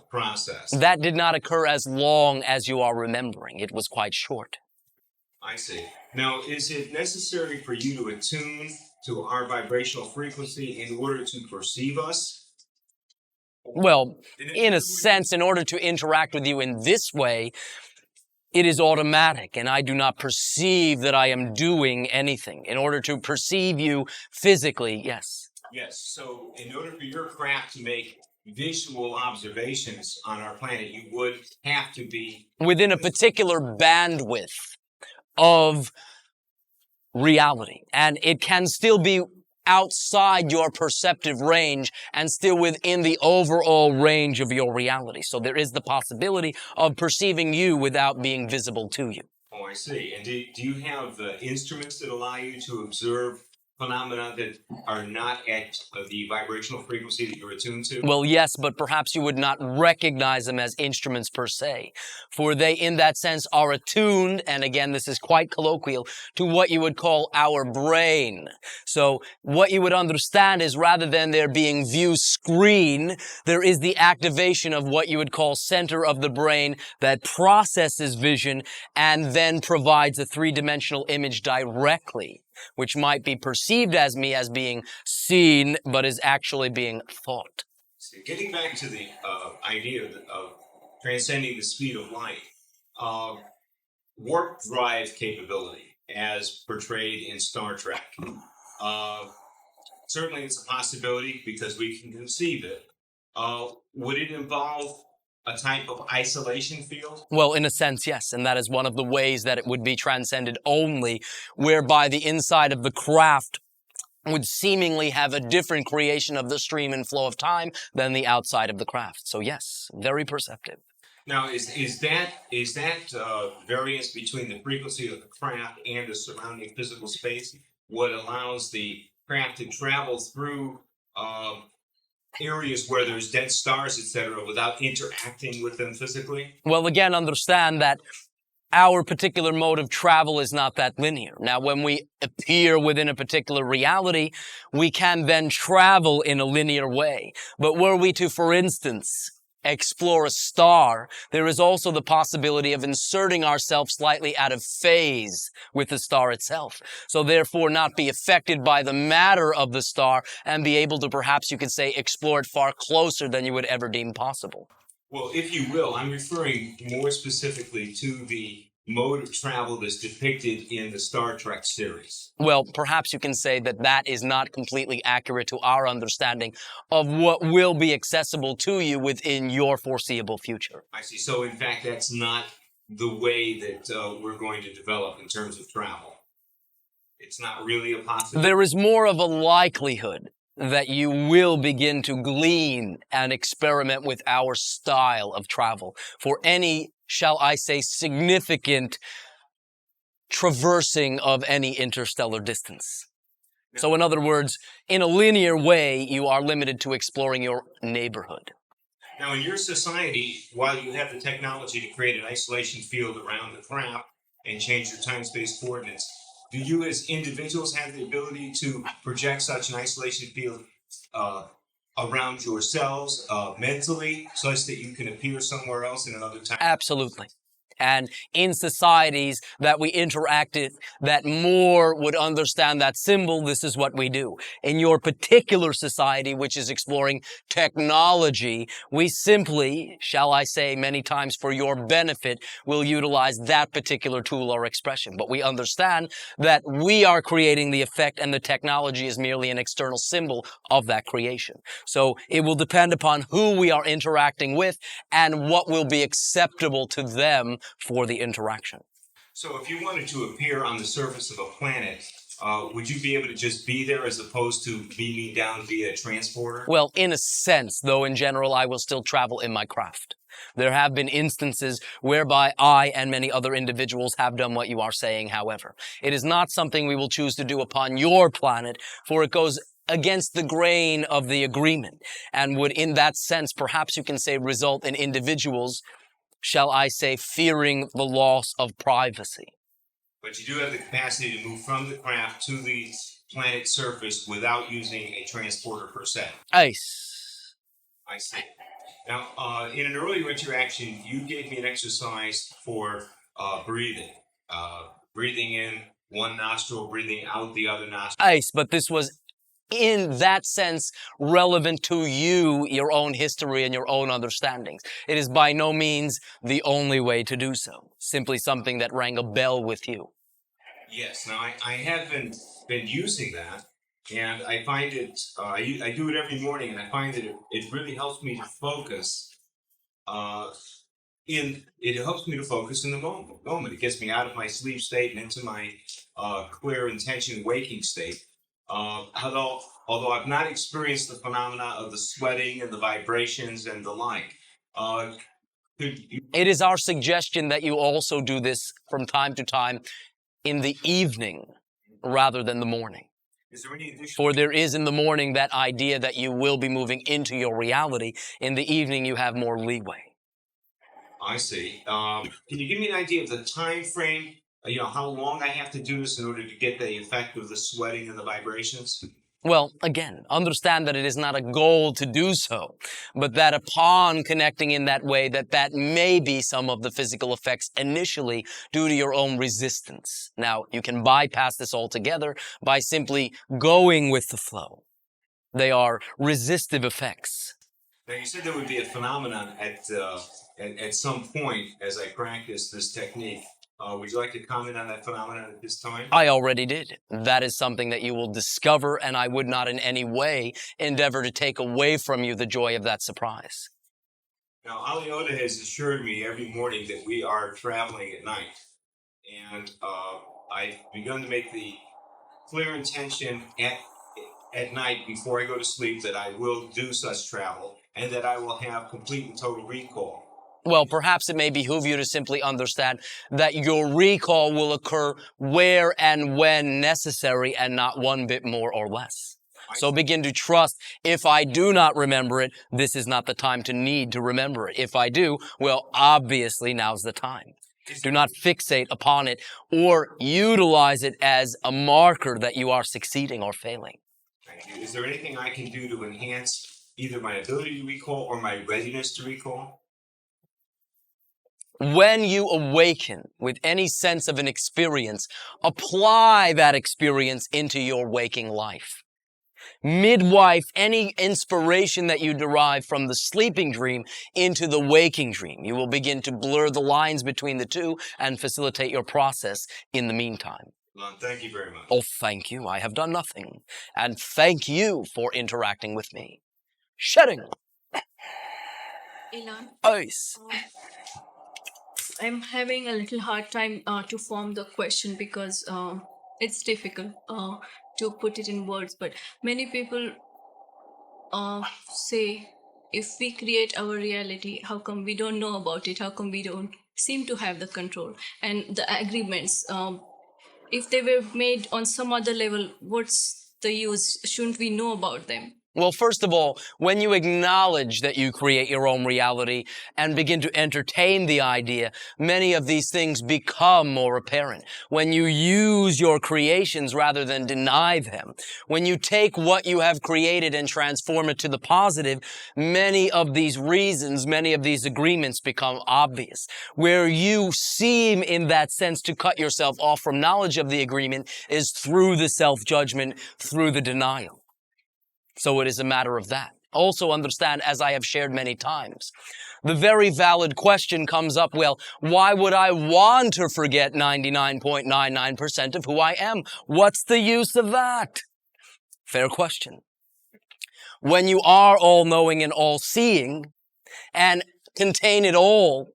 process. That did not occur as long as you are remembering. It was quite short. I see. Now, is it necessary for you to attune to our vibrational frequency in order to perceive us? Well, in a sense, in order to interact with you in this way, it is automatic, and I do not perceive that I am doing anything. In order to perceive you physically, yes. Yes. So in order for your craft to make visual observations on our planet, you would have to be within a particular bandwidth of reality. And it can still be outside your perceptive range and still within the overall range of your reality. So there is the possibility of perceiving you without being visible to you. Oh, I see. And do you have instruments that allow you to observe phenomena that are not at the vibrational frequency that you're attuned to? Well, yes, but perhaps you would not recognize them as instruments per se, for they, in that sense, are attuned, and again, this is quite colloquial, to what you would call our brain. So what you would understand is rather than there being view screen, there is the activation of what you would call center of the brain that processes vision and then provides a three-dimensional image directly, which might be perceived as me as being seen, but is actually being thought. Getting back to the idea of transcending the speed of light, warp drive capability, as portrayed in Star Trek, certainly it's a possibility because we can conceive it. Would it involve a type of isolation field? Well, in a sense, yes. And that is one of the ways that it would be transcended only, whereby the inside of the craft would seemingly have a different creation of the stream and flow of time than the outside of the craft. So yes, very perceptive. Now, is that variance between the frequency of the craft and the surrounding physical space what allows the craft to travel through areas where there's dead stars, etc., without interacting with them physically? Well, again, understand that our particular mode of travel is not that linear. Now, when we appear within a particular reality, we can then travel in a linear way. But were we to, for instance, explore a star, there is also the possibility of inserting ourselves slightly out of phase with the star itself. So therefore not be affected by the matter of the star and be able to, perhaps you could say, explore it far closer than you would ever deem possible. Well, if you will, I'm referring more specifically to the mode of travel that's depicted in the Star Trek series. Well, perhaps you can say that that is not completely accurate to our understanding of what will be accessible to you within your foreseeable future. I see. So, in fact, that's not the way that we're going to develop in terms of travel. It's not really a possibility. There is more of a likelihood that you will begin to glean and experiment with our style of travel for any, shall I say, significant traversing of any interstellar distance. So in other words, in a linear way, you are limited to exploring your neighborhood. Now, in your society, while you have the technology to create an isolation field around the craft and change your time-space coordinates, do you as individuals have the ability to project such an isolation field around yourselves mentally, such that you can appear somewhere else in another time? Absolutely. And in societies that we interacted, that more would understand that symbol, this is what we do. In your particular society, which is exploring technology, we simply, shall I say many times for your benefit, will utilize that particular tool or expression. But we understand that we are creating the effect and the technology is merely an external symbol of that creation. So it will depend upon who we are interacting with and what will be acceptable to them for the interaction. So if you wanted to appear on the surface of a planet, would you be able to just be there as opposed to beaming down via a transporter? Well, in a sense, though in general I will still travel in my craft. There have been instances whereby I and many other individuals have done what you are saying, however. It is not something we will choose to do upon your planet, for it goes against the grain of the agreement, and would in that sense, perhaps you can say, result in individuals, shall I say, fearing the loss of privacy. But you do have the capacity to move from the craft to the planet's surface without using a transporter per se. Ace. I see. Now, in an earlier interaction, you gave me an exercise for breathing. Breathing in one nostril, breathing out the other nostril. Ace, but this was in that sense relevant to you, your own history and your own understandings. It is by no means the only way to do so. Simply something that rang a bell with you. Yes. Now, I have been using that, and I find it, I do it every morning, and I find that it really helps me to focus it helps me to focus in the moment. It gets me out of my sleep state and into my clear intention waking state. Although I've not experienced the phenomena of the sweating and the vibrations and the like. It is our suggestion that you also do this from time to time in the evening rather than the morning. Is there any additional? For there is in the morning that idea that you will be moving into your reality. In the evening, you have more leeway. I see. Can you give me an idea of the time frame? How long I have to do this in order to get the effect of the sweating and the vibrations? Well, again, understand that it is not a goal to do so, but that upon connecting in that way, that may be some of the physical effects initially due to your own resistance. Now, you can bypass this altogether by simply going with the flow. They are resistive effects. Now, you said there would be a phenomenon at some point as I practice this technique. Would you like to comment on that phenomenon at this time? I already did. That is something that you will discover, and I would not in any way endeavor to take away from you the joy of that surprise. Now, Aliota has assured me every morning that we are traveling at night. And I've begun to make the clear intention at night before I go to sleep that I will do such travel and that I will have complete and total recall. Well, perhaps it may behoove you to simply understand that your recall will occur where and when necessary and not one bit more or less. So begin to trust, if I do not remember it, this is not the time to need to remember it. If I do, well, obviously now's the time. Do not fixate upon it or utilize it as a marker that you are succeeding or failing. Thank you. Is there anything I can do to enhance either my ability to recall or my readiness to recall? When you awaken with any sense of an experience, apply that experience into your waking life. midwife any inspiration that you derive from the sleeping dream into the waking dream. You will begin to blur the lines between the two and facilitate your process in the meantime. Elan, thank you very much. Oh, thank you. I have done nothing. And thank you for interacting with me. Shedding. Elan, Ice. I'm having a little hard time to form the question because it's difficult to put it in words. But many people say, if we create our reality, how come we don't know about it? How come we don't seem to have the control? And the agreements, if they were made on some other level, what's the use? Shouldn't we know about them? Well, first of all, when you acknowledge that you create your own reality and begin to entertain the idea, many of these things become more apparent. When you use your creations rather than deny them, when you take what you have created and transform it to the positive, many of these reasons, many of these agreements become obvious. Where you seem in that sense to cut yourself off from knowledge of the agreement is through the self-judgment, through the denial. So it is a matter of that. Also understand, as I have shared many times, the very valid question comes up, well, why would I want to forget 99.99% of who I am? What's the use of that? Fair question. When you are all-knowing and all-seeing and contain it all,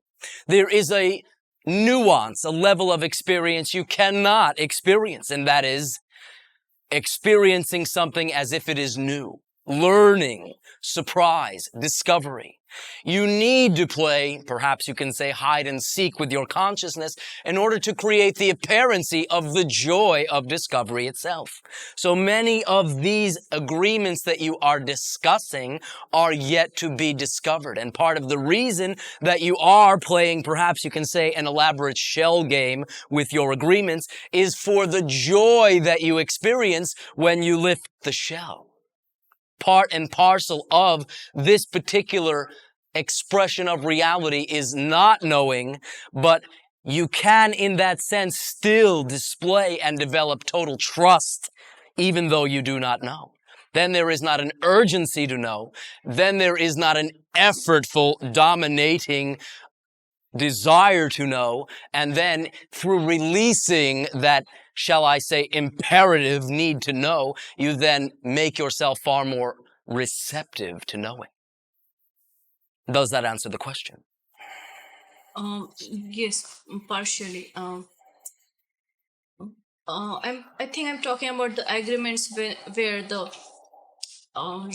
there is a nuance, a level of experience you cannot experience, and that is experiencing something as if it is new, learning, surprise, discovery. You need to play, perhaps you can say, hide and seek with your consciousness in order to create the apparency of the joy of discovery itself. So many of these agreements that you are discussing are yet to be discovered. And part of the reason that you are playing, perhaps you can say, an elaborate shell game with your agreements is for the joy that you experience when you lift the shell. Part and parcel of this particular expression of reality is not knowing, but you can, in that sense, still display and develop total trust, even though you do not know. Then there is not an urgency to know. Then there is not an effortful, dominating desire to know. And then through releasing that, shall I say, imperative need to know, you then make yourself far more receptive to knowing. Does that answer the question? Yes, partially. I think I'm talking about the agreements where the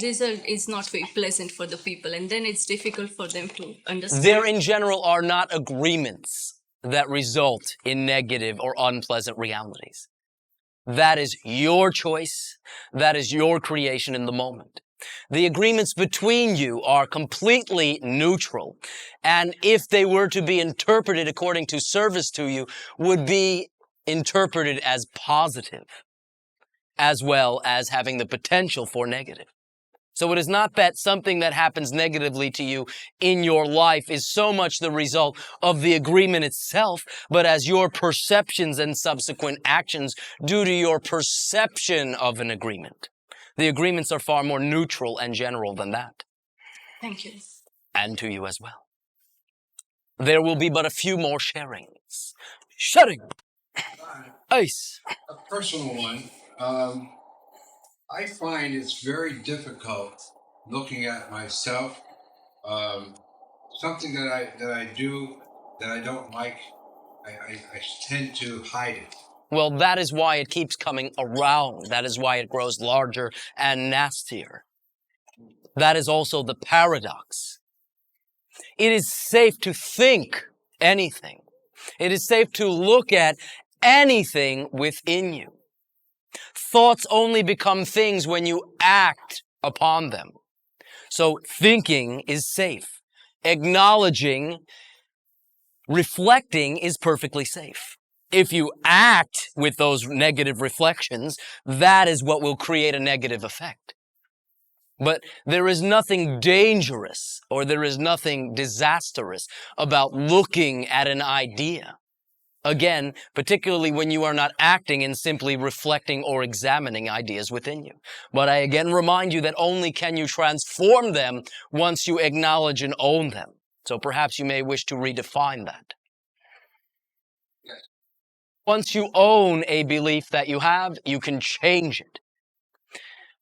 result is not very pleasant for the people, and then it's difficult for them to understand. There, in general, are not agreements that result in negative or unpleasant realities. That is your choice. That is your creation in the moment. The agreements between you are completely neutral, and if they were to be interpreted according to service to you, would be interpreted as positive, as well as having the potential for negative. So it is not that something that happens negatively to you in your life is so much the result of the agreement itself, but as your perceptions and subsequent actions due to your perception of an agreement. The agreements are far more neutral and general than that. Thank you. And to you as well. There will be but a few more sharings. Shutting. Ice. A personal one. I find it's very difficult looking at myself. Something that I do that I don't like, I tend to hide it. Well, that is why it keeps coming around. That is why it grows larger and nastier. That is also the paradox. It is safe to think anything. It is safe to look at anything within you. Thoughts only become things when you act upon them. So thinking is safe. Acknowledging, reflecting is perfectly safe. If you act with those negative reflections, that is what will create a negative effect. But there is nothing dangerous or there is nothing disastrous about looking at an idea. Again, particularly when you are not acting and simply reflecting or examining ideas within you. But I again remind you that only can you transform them once you acknowledge and own them. So perhaps you may wish to redefine that. Once you own a belief that you have, you can change it,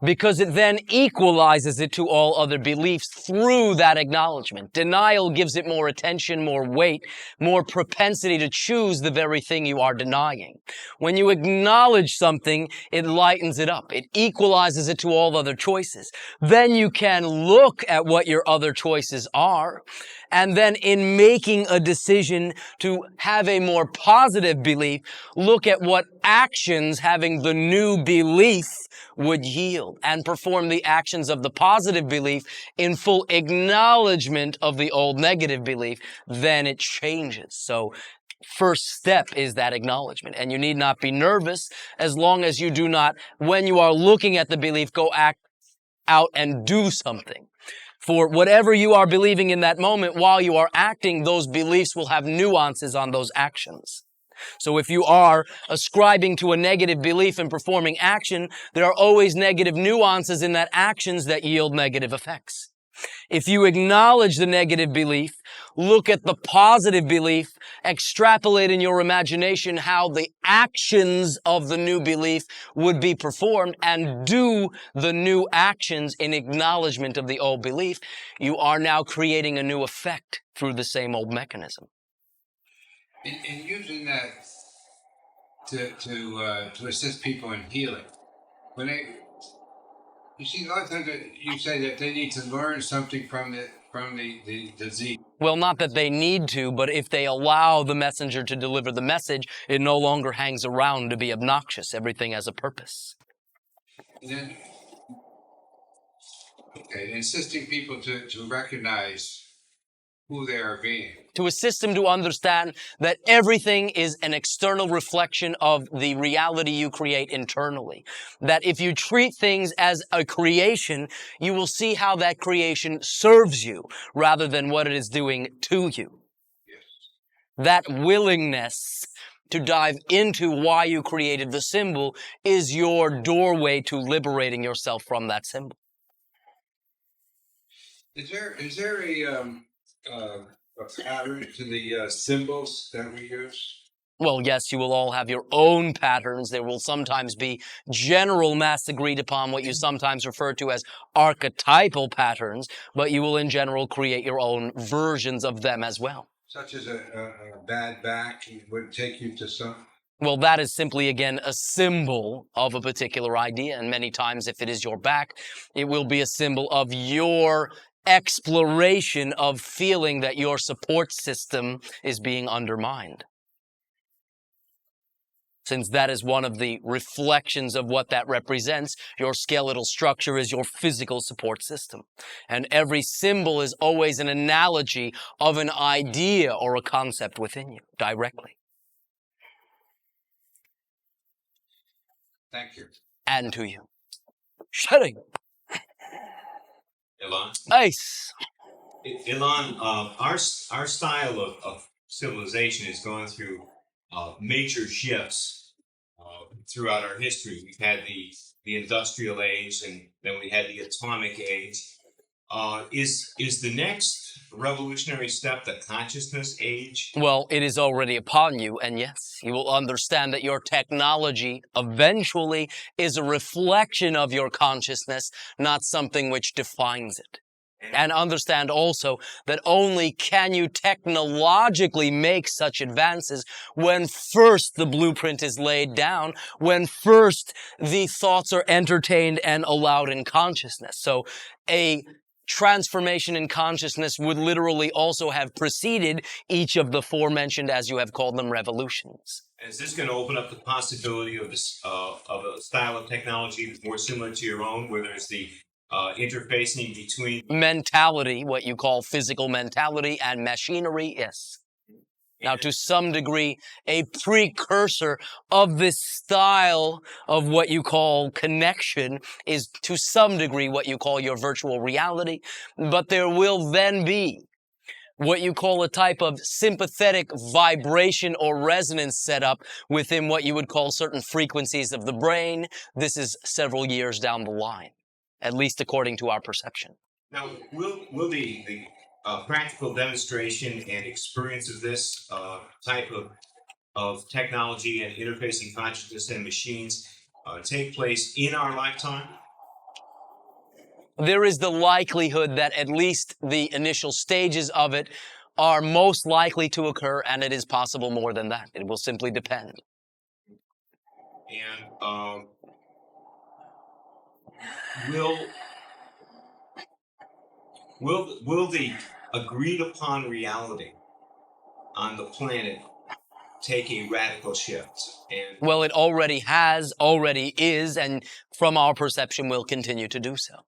because it then equalizes it to all other beliefs through that acknowledgement. Denial gives it more attention, more weight, more propensity to choose the very thing you are denying. When you acknowledge something, it lightens it up. It equalizes it to all other choices. Then you can look at what your other choices are, and then in making a decision to have a more positive belief, look at what actions having the new belief would yield, and perform the actions of the positive belief in full acknowledgement of the old negative belief. Then it changes. So first step is that acknowledgement, and you need not be nervous as long as you do not, when you are looking at the belief, go act out and do something. For whatever you are believing in that moment, while you are acting, those beliefs will have nuances on those actions. So if you are ascribing to a negative belief and performing action, there are always negative nuances in that actions that yield negative effects. If you acknowledge the negative belief, look at the positive belief, extrapolate in your imagination how the actions of the new belief would be performed, and do the new actions in acknowledgement of the old belief, you are now creating a new effect through the same old mechanism. In using that to assist people in healing, when they, you see, a lot of times you say that they need to learn something from the disease. Well, not that they need to, but if they allow the messenger to deliver the message, it no longer hangs around to be obnoxious. Everything has a purpose. And then, okay, insisting people to recognize who they are being. To assist them to understand that everything is an external reflection of the reality you create internally. That if you treat things as a creation, you will see how that creation serves you rather than what it is doing to you. Yes. That willingness to dive into why you created the symbol is your doorway to liberating yourself from that symbol. Is there a pattern to the symbols that we use? Well, yes, you will all have your own patterns. There will sometimes be general mass agreed upon, what you sometimes refer to as archetypal patterns, but you will in general create your own versions of them as well. Such as a bad back would take you to some. Well, that is simply, again, a symbol of a particular idea. And many times, if it is your back, it will be a symbol of your exploration of feeling that your support system is being undermined. Since that is one of the reflections of what that represents, your skeletal structure is your physical support system. And every symbol is always an analogy of an idea or a concept within you, directly. Thank you. And to you. Shedding. Elan? Nice. Elan, our style of civilization has gone through major shifts throughout our history. We've had the industrial age, and then we had the atomic age. Is the next revolutionary step the consciousness age? Well, it is already upon you, and yes, you will understand that your technology eventually is a reflection of your consciousness, not something which defines it. And understand also that only can you technologically make such advances when first the blueprint is laid down, when first the thoughts are entertained and allowed in consciousness. So a transformation in consciousness would literally also have preceded each of the aforementioned, as you have called them, revolutions. Is this going to open up the possibility of this of a style of technology that's more similar to your own, where there's the interfacing between mentality, what you call physical mentality, and machinery? Yes. Now, to some degree, a precursor of this style of what you call connection is to some degree what you call your virtual reality. But there will then be what you call a type of sympathetic vibration or resonance set up within what you would call certain frequencies of the brain. This is several years down the line, at least according to our perception. Now, will the practical demonstration and experience of this type of technology and interfacing consciousness and machines take place in our lifetime? There is the likelihood that at least the initial stages of it are most likely to occur, and it is possible more than that. It will simply depend. And will the agreed upon reality on the planet take a radical shift? And Well, it already has, already is, and from our perception will continue to do so.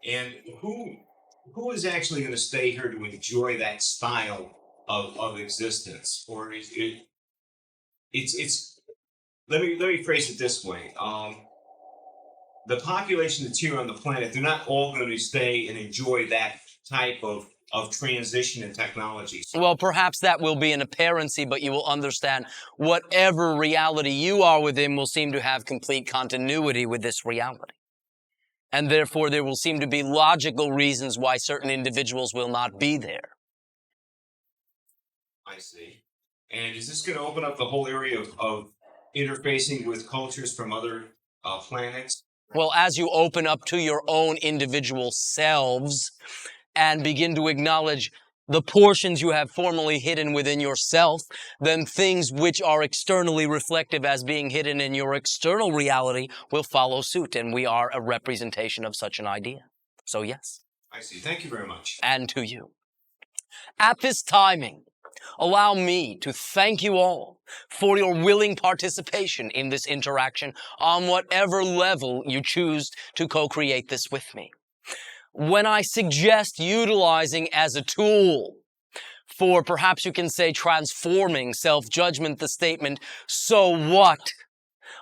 And who is actually going to stay here to enjoy that style of existence? Or is it? It's. Let me phrase it this way. The population that's here on the planet, they're not all going to stay and enjoy that type of transition in technology. Well, perhaps that will be an apparency, but you will understand whatever reality you are within will seem to have complete continuity with this reality. And therefore, there will seem to be logical reasons why certain individuals will not be there. I see. And is this going to open up the whole area of interfacing with cultures from other planets? Well, as you open up to your own individual selves and begin to acknowledge the portions you have formerly hidden within yourself, then things which are externally reflective as being hidden in your external reality will follow suit, and we are a representation of such an idea. So yes. I see. Thank you very much. And to you. At this timing, allow me to thank you all for your willing participation in this interaction on whatever level you choose to co-create this with me. When I suggest utilizing as a tool for, perhaps you can say, transforming self-judgment, the statement, so what?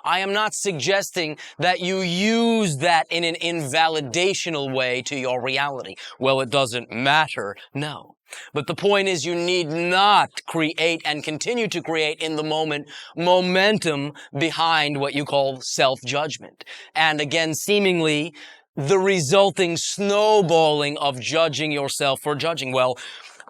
I am not suggesting that you use that in an invalidational way to your reality. Well, it doesn't matter. No. But the point is, you need not create and continue to create in the moment momentum behind what you call self-judgment. And again, seemingly, the resulting snowballing of judging yourself for judging. Well,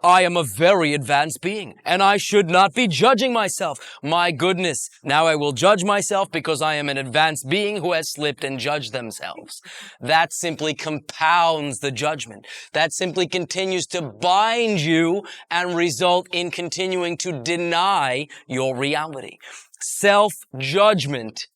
I am a very advanced being, and I should not be judging myself. My goodness, now I will judge myself because I am an advanced being who has slipped and judged themselves. That simply compounds the judgment. That simply continues to bind you and result in continuing to deny your reality. Self-judgment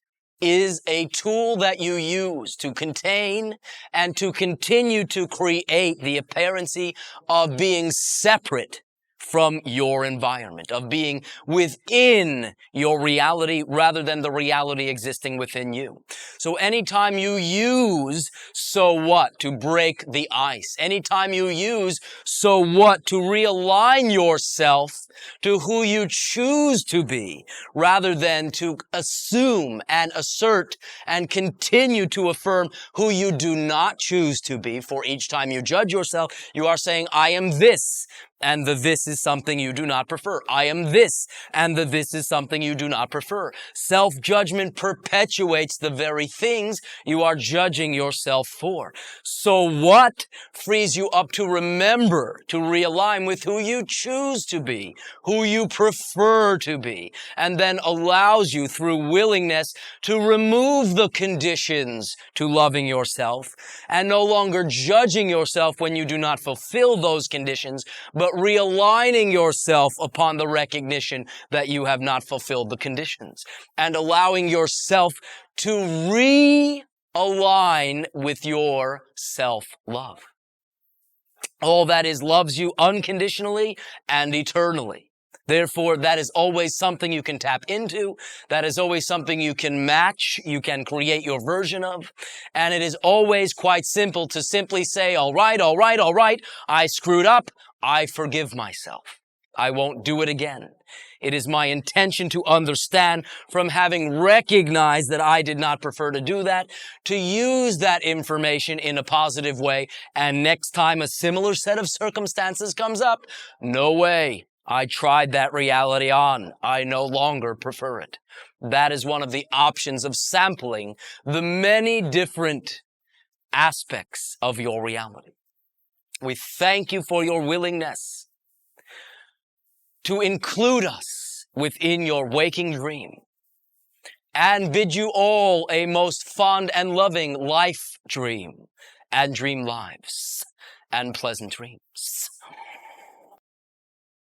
is a tool that you use to contain and to continue to create the apparency of being separate from your environment, of being within your reality rather than the reality existing within you. So anytime you use so what to break the ice, anytime you use so what to realign yourself to who you choose to be, rather than to assume and assert and continue to affirm who you do not choose to be, for each time you judge yourself, you are saying, I am this. And the this is something you do not prefer. I am this, and the this is something you do not prefer. Self-judgment perpetuates the very things you are judging yourself for. So what frees you up to remember, to realign with who you choose to be, who you prefer to be, and then allows you through willingness to remove the conditions to loving yourself and no longer judging yourself when you do not fulfill those conditions, but realigning yourself upon the recognition that you have not fulfilled the conditions and allowing yourself to realign with your self-love. All that is loves you unconditionally and eternally. Therefore, that is always something you can tap into. That is always something you can match, you can create your version of. And it is always quite simple to simply say, all right, I screwed up. I forgive myself. I won't do it again. It is my intention to understand, from having recognized that I did not prefer to do that, to use that information in a positive way. And next time a similar set of circumstances comes up, no way. I tried that reality on. I no longer prefer it. That is one of the options of sampling the many different aspects of your reality. We thank you for your willingness to include us within your waking dream, and bid you all a most fond and loving life dream, and dream lives and pleasant dreams.